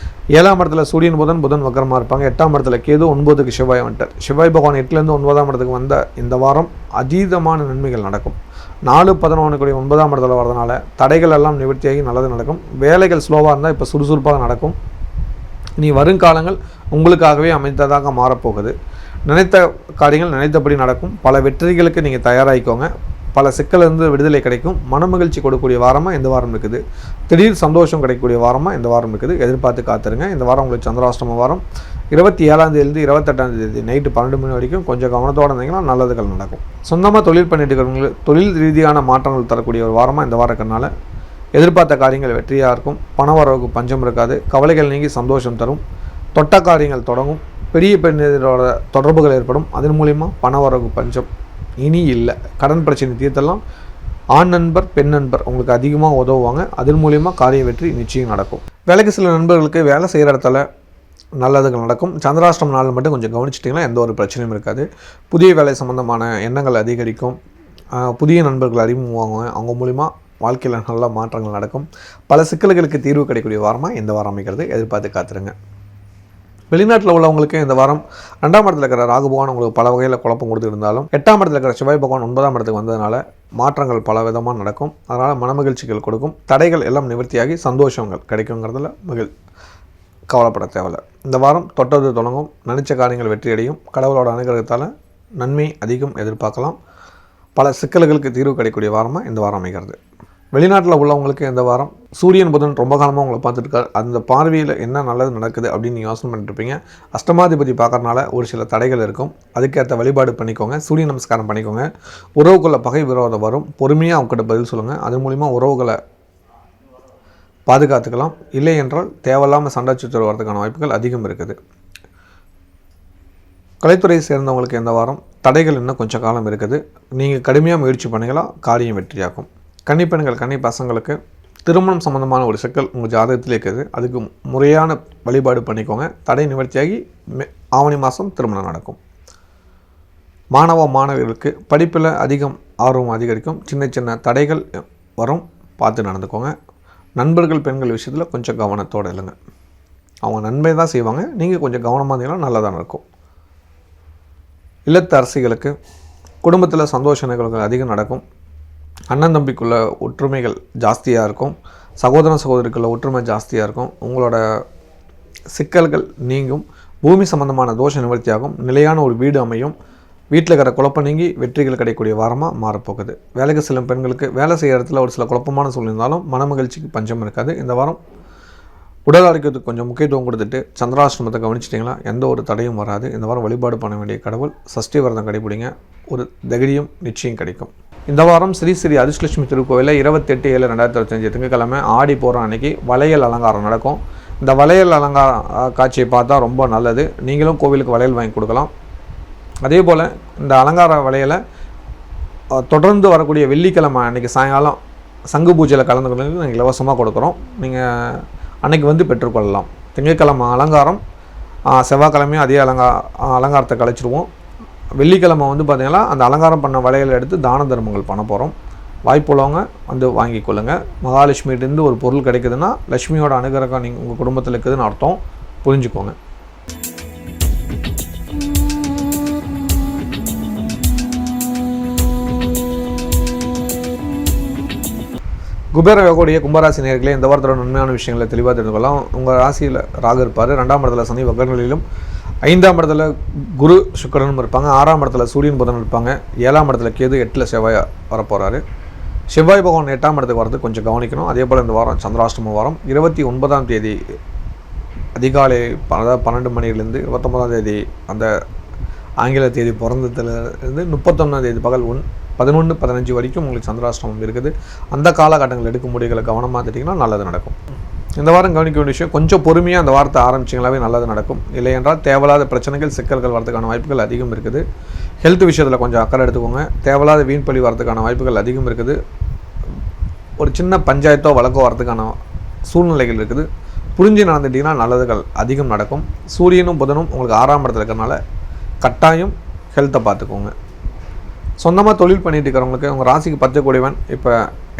7ஆம் இடத்துல சூரியன் புதன் வக்கரமாக இருப்பாங்க, 8ஆம் இடத்துல கேது, 9க்கு செவ்வாய் வந்துட்டார். செவ்வாய் பகவான் 8லேருந்து 9ஆம் இடத்துக்கு வந்த இந்த வாரம் அதீதமான நன்மைகள் நடக்கும். 4-11 9ஆம் இடத்துல வரதுனால தடைகள் எல்லாம் நிவர்த்தியாகி நல்லது நடக்கும். வேலைகள் ஸ்லோவாக இருந்தால் இப்போ சுறுசுறுப்பாக நடக்கும். இனி வருங்காலங்கள் உங்களுக்காகவே அமைந்ததாக மாறப்போகுது. நினைத்த காரியங்கள் நினைத்தபடி நடக்கும். பல வெற்றிகளுக்கு நீங்கள் தயாராகிக்கோங்க. பல சிக்கலிருந்து விடுதலை கிடைக்கும். மனமகிழ்ச்சி கொடுக்கக்கூடிய வாரமாக இந்த வாரம் இருக்குது. திடீர் சந்தோஷம் கிடைக்கக்கூடிய வாரமாக இந்த வாரம் இருக்குது. எதிர்பார்த்து காத்துருங்க. இந்த வாரம் உங்களுக்கு சந்திராஷ்டம வாரம். 27ஆம் தேதியிலிருந்து 28ஆம் தேதி நைட்டு 12 மணி வரைக்கும் கொஞ்சம் கவனத்தோடு இருந்தீங்கன்னா நல்லதுகள் நடக்கும். சொந்தமாக தொழில் பண்ணிட்டு இருக்கிறவங்களுக்கு தொழில் ரீதியான மாற்றங்கள் தரக்கூடிய ஒரு வாரமாக இந்த வாரக்கனால எதிர்பார்த்த காரியங்கள் வெற்றியாக இருக்கும். பண வரவுக்கு பஞ்சம் இருக்காது. கவலைகள் நீங்கி சந்தோஷம் தரும். தொட்ட காரியங்கள் தொடங்கும். பெரிய பெண்ணோட தொடர்புகள் ஏற்படும். அதன் மூலிமா பண வரவு பஞ்சம் இனி இல்லை. கடன் பிரச்சனை தீர்த்தெல்லாம் ஆண் நண்பர் பெண் நண்பர் உங்களுக்கு அதிகமாக உதவுவாங்க. அதன் மூலிமா காரிய வெற்றி நிச்சயம் நடக்கும். வேலைக்கு சில நண்பர்களுக்கு வேலை செய்கிற இடத்துல நல்லதுகள் நடக்கும். சந்திராஷ்டம நாள் மட்டும் கொஞ்சம் கவனிச்சிட்டிங்கன்னா எந்த ஒரு பிரச்சனையும் இருக்காது. புதிய வேலை சம்மந்தமான எண்ணங்கள் அதிகரிக்கும். புதிய நண்பர்கள் அறிமுகமாகுவாங்க. அவங்க மூலிமா வாழ்க்கையில் நல்ல மாற்றங்கள் நடக்கும். பல சிக்கல்களுக்கு தீர்வு கிடைக்கக்கூடிய வாரமாக இந்த வாரம் அமைக்கிறது. எதிர்பார்த்து காத்துருங்க. வெளிநாட்டில் உள்ளவங்களுக்கு இந்த வாரம் 2ஆம் இடத்துல இருக்கிற ராகு பகவான் உங்களுக்கு பல வகையில் குழப்பம் கொடுத்துருந்தாலும் 8ஆம் இடத்துல இருக்கிற செவ்வாய் பகவான் 9ஆம் இடத்துக்கு வந்ததுனால மாற்றங்கள் பல விதமாக நடக்கும். அதனால் மனமகிழ்ச்சிகள் கொடுக்கும். தடைகள் எல்லாம் நிவர்த்தியாகி சந்தோஷங்கள் கிடைக்குங்கிறதுல கவலைப்பட தேவையில்லை. இந்த வாரம் தொட்டது தொடங்கும். நினைச்ச காரியங்கள் வெற்றியடையும். கடவுளோட அனுகிரகத்தால் நன்மை அதிகம் எதிர்பார்க்கலாம். பல சிக்கல்களுக்கு தீர்வு கிடைக்கக்கூடிய வாரமாக இந்த வாரம் அமைகிறது. வெளிநாட்டில் உள்ளவங்களுக்கு இந்த வாரம் சூரியன் புதன் ரொம்ப காலமாக உங்களை பார்த்துருக்காரு. அந்த பார்வையில் என்ன நல்லது நடக்குது அப்படின்னு யோசனை பண்ணிட்டுருப்பீங்க. அஷ்டமாதிபதி பார்க்கறனால ஒரு சில தடைகள் இருக்கும். அதுக்கேற்ற வழிபாடு பண்ணிக்கோங்க. சூரிய நமஸ்காரம் பண்ணிக்கோங்க. உறவுக்குள்ள பகை விரோதம் வரும். பொறுமையாக அவங்ககிட்ட பதில் சொல்லுங்கள். அதன் மூலிமா உறவுகளை பாதுகாத்துக்கலாம். இல்லை என்றால் தேவையில்லாமல் சண்டை சச்சரவு வரதுக்கான வாய்ப்புகள் அதிகம் இருக்குது. கலைத்துறையை சேர்ந்தவங்களுக்கு இந்த வாரம் தடைகள் இன்னும் கொஞ்சம் காலம் இருக்குது. நீங்கள் கடுமையாக முயற்சி பண்ணிக்கலாம். காரியம் வெற்றியாகும். கன்னிப்பெண்கள் கன்னி பசங்களுக்கு திருமணம் சம்மந்தமான ஒரு சிக்கல் உங்கள் ஜாதகத்திலே இருக்குது. அதுக்கு முறையான வழிபாடு பண்ணிக்கோங்க. தடை நிவர்த்தியாகி ஆவணி மாதம் திருமணம் நடக்கும். மாணவர்களுக்கு படிப்பில் ஆர்வம் அதிகரிக்கும். சின்ன சின்ன தடைகள் வரும். பார்த்து நடந்துக்கோங்க. நண்பர்கள் பெண்கள் விஷயத்தில் கொஞ்சம் கவனத்தோடு இல்லைங்க. அவங்க நன்மை தான் செய்வாங்க. நீங்கள் கொஞ்சம் கவனமாக இருந்தீங்கன்னா நல்லதாக இருக்கும். இல்லத்து அரசிகளுக்கு குடும்பத்தில் சந்தோஷ நிகழ்வுகள் அதிகம் நடக்கும். அண்ணன் தம்பிக்குள்ள ஒற்றுமைகள் ஜாஸ்தியாக இருக்கும். சகோதர சகோதரிக்குள்ள ஒற்றுமை ஜாஸ்தியாக இருக்கும். உங்களோட சிக்கல்கள் நீங்கும். பூமி சம்பந்தமான தோஷ நிவர்த்தியாகும். நிலையான ஒரு வீடு அமையும். வீட்டில் இருக்கிற குழப்பம் நீங்கி வெற்றிகள் கிடைக்கக்கூடிய வாரமாக மாறப்போகுது. வேலைக்கு செல்லும் பெண்களுக்கு வேலை செய்கிற இடத்துல ஒரு சில குழப்பமான சூழ்நிலை இருந்தாலும் மனமகிழ்ச்சிக்கு பஞ்சம் இருக்காது. இந்த வாரம் உடல் ஆரோக்கியத்துக்கு கொஞ்சம் முக்கியத்துவம் கொடுத்துட்டு சந்திராஷ்டமத்தை கவனிச்சிட்டிங்களா எந்த ஒரு தடையும் வராது. இந்த வாரம் வழிபாடு பண்ண வேண்டிய கடவுள் சஷ்டி விரதம் கடைபிடிங்க. ஒரு தைரியம் நிச்சயம் கிடைக்கும். இந்த வாரம் ஸ்ரீ ஸ்ரீ அதிர்ஷ்டலட்சுமி திருக்கோவிலில் 28/7/2025 திங்கட்கிழமை ஆடி போகிற அன்னைக்கு வளையல் அலங்காரம் நடக்கும். இந்த வளையல் அலங்கார காட்சியை பார்த்தா ரொம்ப நல்லது. நீங்களும் கோவிலுக்கு வளையல் வாங்கி கொடுக்கலாம். அதே போல் இந்த அலங்கார வளையலை தொடர்ந்து வரக்கூடிய வெள்ளிக்கிழமை அன்றைக்கி சாயங்காலம் சங்கு பூஜையில் கலந்துக்கொண்டு நாங்கள் இலவசமாக கொடுக்குறோம். நீங்கள் அன்றைக்கி வந்து பெற்றுக்கொள்ளலாம். திங்கட்கிழமை அலங்காரம், செவ்வாய்க்கிழமையும் அதே அலங்காரத்தை கழிச்சிடுவோம். வெள்ளிக்கிழமை வந்து பார்த்திங்கன்னா அந்த அலங்காரம் பண்ண வளையலை எடுத்து தான தர்மங்கள் பண்ண போகிறோம். வாய்ப்புள்ளவங்க வந்து வாங்கி கொள்ளுங்கள். மகாலட்சுமிகிட்டேருந்து ஒரு பொருள் கிடைக்குதுன்னா லட்சுமியோட அனுகிரகம் நீங்கள் உங்கள் குடும்பத்தில் இருக்குதுன்னு அர்த்தம். புரிஞ்சுக்கோங்க. குபேர யோகோடைய கும்பராசி நேயர்களே, இந்த வாரத்தோட நன்மையான விஷயங்களை தெளிவாக தெரிந்து கொள்ளலாம். உங்கள் ராசியில் ராகு இருப்பார். 2ஆம் இடத்துல சனி வக்கரங்களிலும், 5ஆம் இடத்துல குரு சுக்கிரனும் இருப்பாங்க. 6ஆம் இடத்துல சூரியன் புதன் இருப்பாங்க. 7ஆம் இடத்துல கேது, 8ல் செவ்வாய் வரப்போகிறாரு. செவ்வாய் பகவான் 8ஆம் இடத்துக்கு வரது கொஞ்சம் கவனிக்கணும். அதே போல் இந்த வாரம் சந்திராஷ்டம வாரம் 29ஆம் தேதி அதிகாலை 12 மணிலேருந்து 29ஆம் தேதி அந்த ஆங்கில தேதி பிறந்ததுலேருந்து 31ஆம் தேதி பகல் 11:15 வரைக்கும் உங்களுக்கு சந்திராஷ்டமம் இருக்குது. அந்த காலகட்டங்கள் எடுக்கும் முடிவுகளை கவனமாக எடுத்திங்கன்னா நல்லது நடக்கும். இந்த வாரம் கவனிக்க வேண்டிய விஷயம், கொஞ்சம் பொறுமையாக அந்த வாரத்தை ஆரம்பிச்சிங்களாவே நல்லது நடக்கும். இல்லை என்றால் தேவையில்லாத பிரச்சனைகள் சிக்கல்கள் வரதுக்கான வாய்ப்புகள் அதிகம் இருக்குது. ஹெல்த் விஷயத்தில் கொஞ்சம் அக்கறை எடுத்துக்கோங்க. தேவையில்லாத வீண்பழி வரதுக்கான வாய்ப்புகள் அதிகம் இருக்குது. ஒரு சின்ன பஞ்சாயத்தோ வழக்கோ வரதுக்கான சூழ்நிலைகள் இருக்குது. புரிஞ்சு நடந்துட்டிங்கன்னா நல்லதுகள் அதிகம் நடக்கும். சூரியனும் புதனும் உங்களுக்கு 6ஆம் இடத்துல இருக்கிறனால கட்டாயம் ஹெல்த்தை பார்த்துக்கோங்க. சொந்தமாக தொழில் பண்ணிட்டு இருக்கிறவங்களுக்கு உங்கள் ராசிக்கு 10 கோடிவன் இப்போ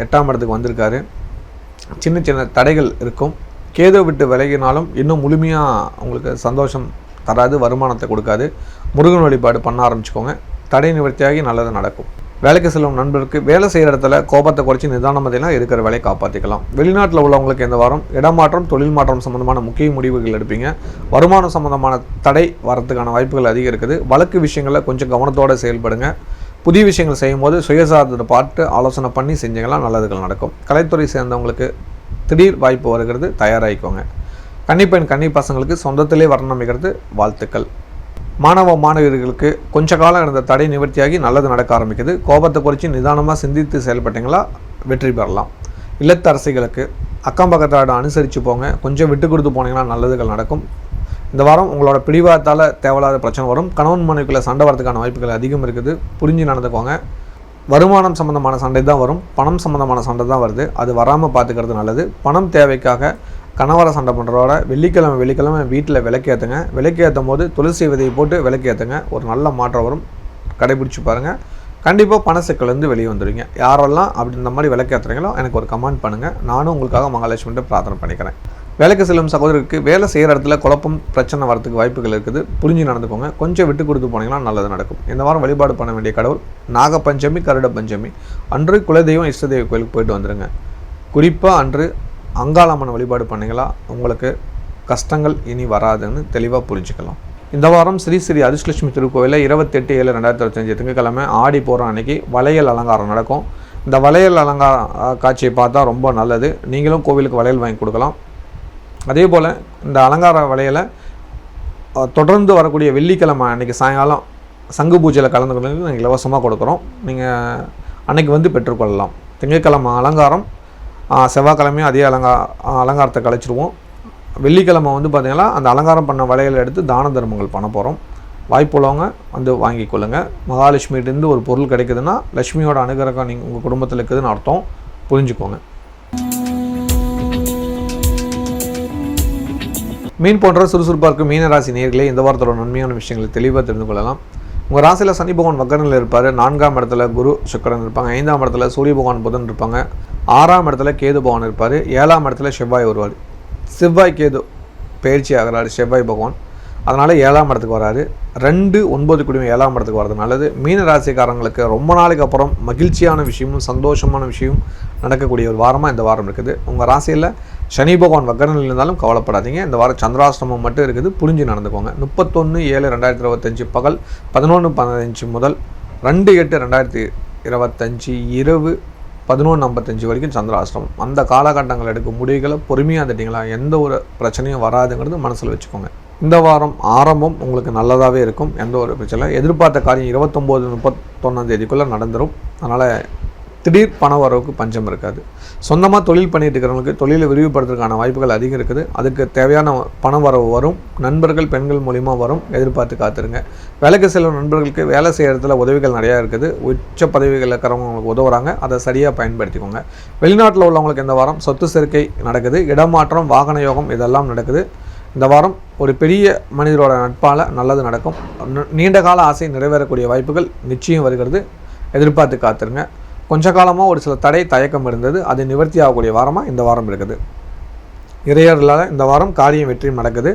8ஆம் இடத்துக்கு வந்திருக்காரு. சின்ன சின்ன தடைகள் இருக்கும். கேது விட்டு விலகினாலும் இன்னும் முழுமையாக உங்களுக்கு சந்தோஷம் தராது, வருமானத்தை கொடுக்காது. முருகன் வழிபாடு பண்ண ஆரம்பிச்சுக்கோங்க. தடை நிவர்த்தியாகி நல்லது நடக்கும். வேலைக்கு செல்லும் நண்பருக்கு வேலை செய்கிற இடத்துல கோபத்தை குறைச்சி நிதானமதிலாம் இருக்கிற வேலையை காப்பாற்றிக்கலாம். வெளிநாட்டில் உள்ளவங்களுக்கு இந்த வாரம் இடமாற்றம், தொழில் மாற்றம் சம்பந்தமான முக்கிய முடிவுகள் எடுப்பீங்க. வருமானம் சம்பந்தமான தடை வரதுக்கான வாய்ப்புகள் அதிகம் இருக்குது. வழக்கு விஷயங்களில் கொஞ்சம் கவனத்தோடு செயல்படுங்க. புதிய விஷயங்கள் செய்யும்போது சுயசார்பத்தை பார்த்து ஆலோசனை பண்ணி செஞ்சீங்கன்னா நல்லதுகள் நடக்கும். கலைத்துறை சேர்ந்தவங்களுக்கு திடீர் வாய்ப்பு வருகிறது, தயாராகிக்கோங்க. கன்னிப்பெண் கன்னி பசங்களுக்கு சொந்தத்திலே வர்ணம் அமைக்கிறது வாழ்த்துக்கள். மாணவர்களுக்கு கொஞ்ச காலம் இருந்த தடை நிவர்த்தியாகி நல்லது நடக்க ஆரம்பிக்குது. கோபத்தை குறைச்சி நிதானமாக சிந்தித்து செயல்பட்டீங்களா வெற்றி பெறலாம். இல்லத்தரசிகளுக்கு அக்கம் பக்கத்தோட அனுசரித்து போங்க. கொஞ்சம் விட்டு கொடுத்து போனீங்கன்னா நல்லதுகள் நடக்கும். இந்த வாரம் உங்களோட பிடிவாதத்தால் தேவையில்லாத பிரச்சனை வரும். கணவன் மனைவிக்குள்ளே சண்டை வரதுக்கான வாய்ப்புகள் அதிகம் இருக்குது. புரிஞ்சு நடந்துக்கோங்க. வருமானம் சம்மந்தமான சண்டை தான் வரும். பணம் சம்மந்தமான சண்டை தான் வருது. அது வராமல் பார்த்துக்கிறது நல்லது. பணம் தேவைக்காக கணவரை சண்டை பண்ணுறதோட வெள்ளிக்கிழமை வீட்டில் விளக்கேற்றுங்க. விளக்கேற்றும் போது துளசி விதையை போட்டு விளக்கேற்றுங்க. ஒரு நல்ல மாற்றம் வரும். கடைபிடிச்சி பாருங்கள். கண்டிப்பாக பண சிக்கலேருந்து வெளியே வந்துடுவீங்க. யாரெல்லாம் அப்படி இந்த மாதிரி விளக்கேற்றுறீங்களோ எனக்கு ஒரு கமெண்ட் பண்ணுங்கள். நானும் உங்களுக்காக மகாலட்சுமிகிட்ட பிரார்த்தனை பண்ணிக்கிறேன். வேலைக்கு செல்லும் சகோதரருக்கு வேலை செய்கிற இடத்துல குழப்பம் பிரச்சனை வரதுக்கு வாய்ப்புகள் இருக்குது. புரிஞ்சு நடந்துக்கோங்க. கொஞ்சம் விட்டு கொடுத்து போனீங்கன்னா நல்லது நடக்கும். இந்த வாரம் வழிபாடு பண்ண வேண்டிய கடவுள் நாகப்பஞ்சமி, கருட பஞ்சமி அன்று குலதெய்வம் இஷ்டதெய்வ கோயிலுக்கு போயிட்டு வந்துடுங்க. குறிப்பாக அன்று அங்காளம்மன் வழிபாடு பண்ணிங்களா உங்களுக்கு கஷ்டங்கள் இனி வராதுன்னு தெளிவாக புரிஞ்சுக்கலாம். இந்த வாரம் ஸ்ரீ ஸ்ரீ அதிர்ஷ்டலட்சுமி திருக்கோவிலில் 28/7/2025 திங்கட்கிழமை ஆடி போகிற அன்னைக்கு வளையல் அலங்காரம் நடக்கும். இந்த வளையல் அலங்கார காட்சியை பார்த்தா ரொம்ப நல்லது. நீங்களும் கோவிலுக்கு வளையல் வாங்கி கொடுக்கலாம். அதே போல் இந்த அலங்கார வளையலை தொடர்ந்து வரக்கூடிய வெள்ளிக்கிழமை அன்றைக்கி சாயங்காலம் சங்கு பூஜையில் கலந்துக்கொண்டு நாங்கள் இலவசமாக கொடுக்குறோம். நீங்கள் அன்றைக்கி வந்து பெற்றுக்கொள்ளலாம். திங்கட்கிழமை அலங்காரம், செவ்வாய்க்கிழமையும் அதே அலங்காரத்தை கழிச்சிடுவோம். வெள்ளிக்கிழமை வந்து பார்த்திங்கன்னா அந்த அலங்காரம் பண்ண வளையலை எடுத்து தான தர்மங்கள் பண்ண போகிறோம். வாய்ப்புள்ளவங்க வந்து வாங்கி கொள்ளுங்கள். மகாலட்சுமிகிட்டேருந்து ஒரு பொருள் கிடைக்குதுன்னா லட்சுமியோட அனுகிரகம் நீங்கள் உங்கள் குடும்பத்தில் இருக்குதுன்னு அர்த்தம். புரிஞ்சுக்கோங்க. மீன் போன்ற சுறுசுறுப்பாக இருக்கும் மீனராசி நேயர்களே, இந்த வாரத்தோட நன்மையான விஷயங்களை தெளிவாக தெரிந்து கொள்ளலாம். உங்கள் ராசியில் சனி பகவான் வக்கரனில் இருப்பார். 4ஆம் இடத்துல குரு சுக்கிரன் இருப்பாங்க. 5ஆம் இடத்துல சூரிய பகவான் புதன் இருப்பாங்க. 6ஆம் இடத்துல கேது பகவான் இருப்பார். 7ஆம் இடத்துல செவ்வாய் வருவார். செவ்வாய் கேது பயிற்சி ஆகிறார் செவ்வாய் பகவான். அதனால் 7ஆம் இடத்துக்கு வராது. 2 9 குடிமை 7ஆம் இடத்துக்கு வர்றது நல்லது. மீன ராசிக்காரங்களுக்கு ரொம்ப நாளைக்கு அப்புறம் மகிழ்ச்சியான விஷயமும் சந்தோஷமான விஷயம் நடக்கக்கூடிய ஒரு வாரமாக இந்த வாரம் இருக்குது. உங்கள் ராசியில் சனி பகவான் வக்கரனில் இருந்தாலும் கவலைப்படாதீங்க. இந்த வாரம் சந்திராஷ்டமம் மட்டும் இருக்குது, புரிஞ்சு நடந்துக்கோங்க. 31/7/2025 பகல் 11:15 முதல் 2/8/2025 இரவு 11:55 வரைக்கும் சந்திராஷ்டமம். அந்த காலகட்டங்கள் எடுக்கும் முடிவுகளை பொறுமையாக தட்டிங்களா, எந்த ஒரு பிரச்சனையும் வராதுங்கிறது மனசில் வச்சுக்கோங்க. இந்த வாரம் ஆரம்பம் உங்களுக்கு நல்லதாகவே இருக்கும், எந்த ஒரு பிரச்சனை. எதிர்பார்த்த காரியம் 29-31 தேதிக்குள்ளே நடந்துடும். அதனால் திடீர் பண வரவுக்கு பஞ்சம் இருக்காது. சொந்தமாக தொழில் பண்ணிட்டு இருக்கிறவங்களுக்கு தொழிலை விரிவுபடுத்துறதுக்கான வாய்ப்புகள் அதிகம் இருக்குது. அதுக்கு தேவையான பண வரவு வரும். நண்பர்கள் பெண்கள் மூலிமா வரும், எதிர்பார்த்து காத்துருங்க. வேலைக்கு செல்லும் நண்பர்களுக்கு வேலை செய்கிற இடத்துல உதவிகள் நிறையா இருக்குது. உச்ச பதவிகள் இருக்கிறவங்களுக்கு உதவுறாங்க, அதை சரியாக பயன்படுத்திக்கோங்க. வெளிநாட்டில் உள்ளவங்களுக்கு இந்த வாரம் சொத்து சேர்க்கை நடக்குது, இடமாற்றம், வாகன யோகம் இதெல்லாம் நடக்குது. இந்த வாரம் ஒரு பெரிய மனிதரோட நட்பால் நல்லது நடக்கும். நீண்ட கால ஆசை நிறைவேறக்கூடிய வாய்ப்புகள் நிச்சயம் வருகிறது, எதிர்பார்த்து காத்துருங்க. கொஞ்ச காலமாக ஒரு சில தடை தயக்கம் இருந்தது, அது நிவர்த்தி ஆகக்கூடிய வாரமாக இந்த வாரம் இருக்குது. இறையர்களால் இந்த வாரம் காரியம் வெற்றியும் நடக்குது.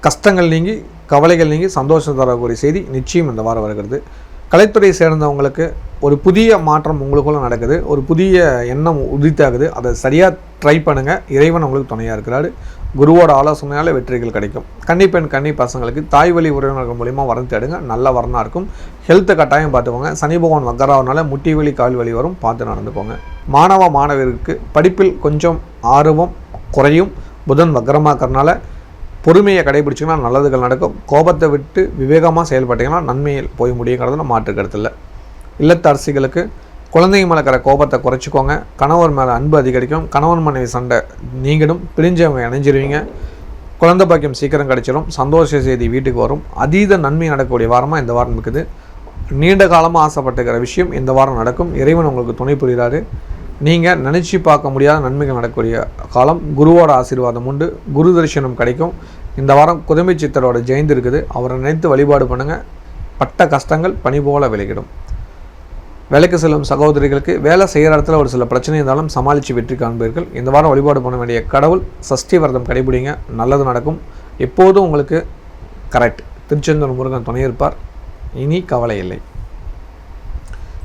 கஷ்டங்கள் நீங்கி கவலைகள் நீங்கி சந்தோஷம் தரக்கூடிய செய்தி நிச்சயம் இந்த வாரம் வருகிறது. கலைத்துறையை சேர்ந்தவங்களுக்கு ஒரு புதிய மாற்றம் உங்களுக்குள்ள நடக்குது, ஒரு புதிய எண்ணம் உதித்தாகுது. அதை சரியாக ட்ரை பண்ணுங்கள், இறைவன் உங்களுக்கு துணையாக இருக்கிறாரு. குருவோட ஆலோசனையால் வெற்றிகள் கிடைக்கும். கன்னிப்பெண் கன்னி பசங்களுக்கு தாய் வழி உறவினர்கள் மூலிமா வரம் தேடுங்க, நல்ல வரனாக இருக்கும். ஹெல்த்தை கட்டாயம் பார்த்துக்கோங்க. சனி பகவான் வக்கராவனால முட்டி வலி கால் வலி வரும், பார்த்து நடந்துக்கோங்க. மாணவருக்கு படிப்பில் கொஞ்சம் ஆர்வம் குறையும். புதன் வக்கரமாக்கறனால பொறுமையை கடைபிடிச்சிங்கன்னா நல்லதுகள் நடக்கும். கோபத்தை விட்டு விவேகமாக செயல்பட்டீங்கன்னா நன்மையில் போய் முடியுங்கிறதுல மாற்று கருத்து இல்லை. இல்லத்தரசிகளுக்கு குழந்தைங்க மேலே இருக்கிற கோபத்தை குறைச்சிக்கோங்க. கணவர் மேலே அன்பு அதிகரிக்கும். கணவன் மனைவி சண்டை நீங்கிடும். பிரிஞ்சவங்க இணைஞ்சிருவீங்க. குழந்தை பாக்கியம் சீக்கிரம் கிடைச்சிடும். சந்தோஷ செய்தி வீட்டுக்கு வரும். அதீத நன்மை நடக்கக்கூடிய வாரமாக இந்த வாரம் இருக்குது. நீண்ட காலமாக ஆசைப்பட்டுக்கிற விஷயம் இந்த வாரம் நடக்கும். இறைவன் உங்களுக்கு துணை புரிகிறாரு. நீங்கள் நினச்சி பார்க்க முடியாத நன்மைகள் நடக்கக்கூடிய காலம். குருவோட ஆசீர்வாதம் உண்டு, குரு தரிசனம் கிடைக்கும். இந்த வாரம் குதுமை சித்தரோட ஜெயந்தி இருக்குது, அவரை நினைத்து வழிபாடு பண்ணுங்கள். பட்ட கஷ்டங்கள் பனி போல விலகிடும். வேலைக்கு செல்லும் சகோதரிகளுக்கு வேலை செய்கிற இடத்துல ஒரு சில பிரச்சனை இருந்தாலும் சமாளித்து வெற்றி காண்பீர்கள். இந்த வாரம் வழிபாடு பண்ண வேண்டிய கடவுள் சஷ்டி விரதம் கடைபிடிங்க, நல்லது நடக்கும். எப்போதும் உங்களுக்கு கரெக்ட். திருச்செந்தூர் முருகன் துணை இருப்பார், இனி கவலை இல்லை.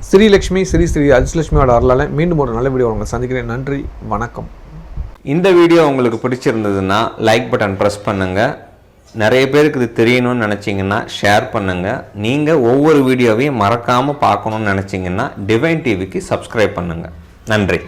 ஸ்ரீலக்ஷ்மி ஸ்ரீ அஜலட்சுமியோட அருளால் மீண்டும் ஒரு நல்ல வீடியோ உங்களை சந்திக்கிறேன். நன்றி, வணக்கம். இந்த வீடியோ உங்களுக்கு பிடிச்சிருந்ததுன்னா லைக் பட்டன் ப்ரெஸ் பண்ணுங்கள். நிறைய பேருக்கு இது தெரியணும்னு நினச்சிங்கன்னா ஷேர் பண்ணுங்கள். நீங்கள் ஒவ்வொரு வீடியோவையும் மறக்காமல் பார்க்கணுன்னு நினச்சிங்கன்னா டிவைன் டிவிக்கு சப்ஸ்கிரைப் பண்ணுங்கள். நன்றி.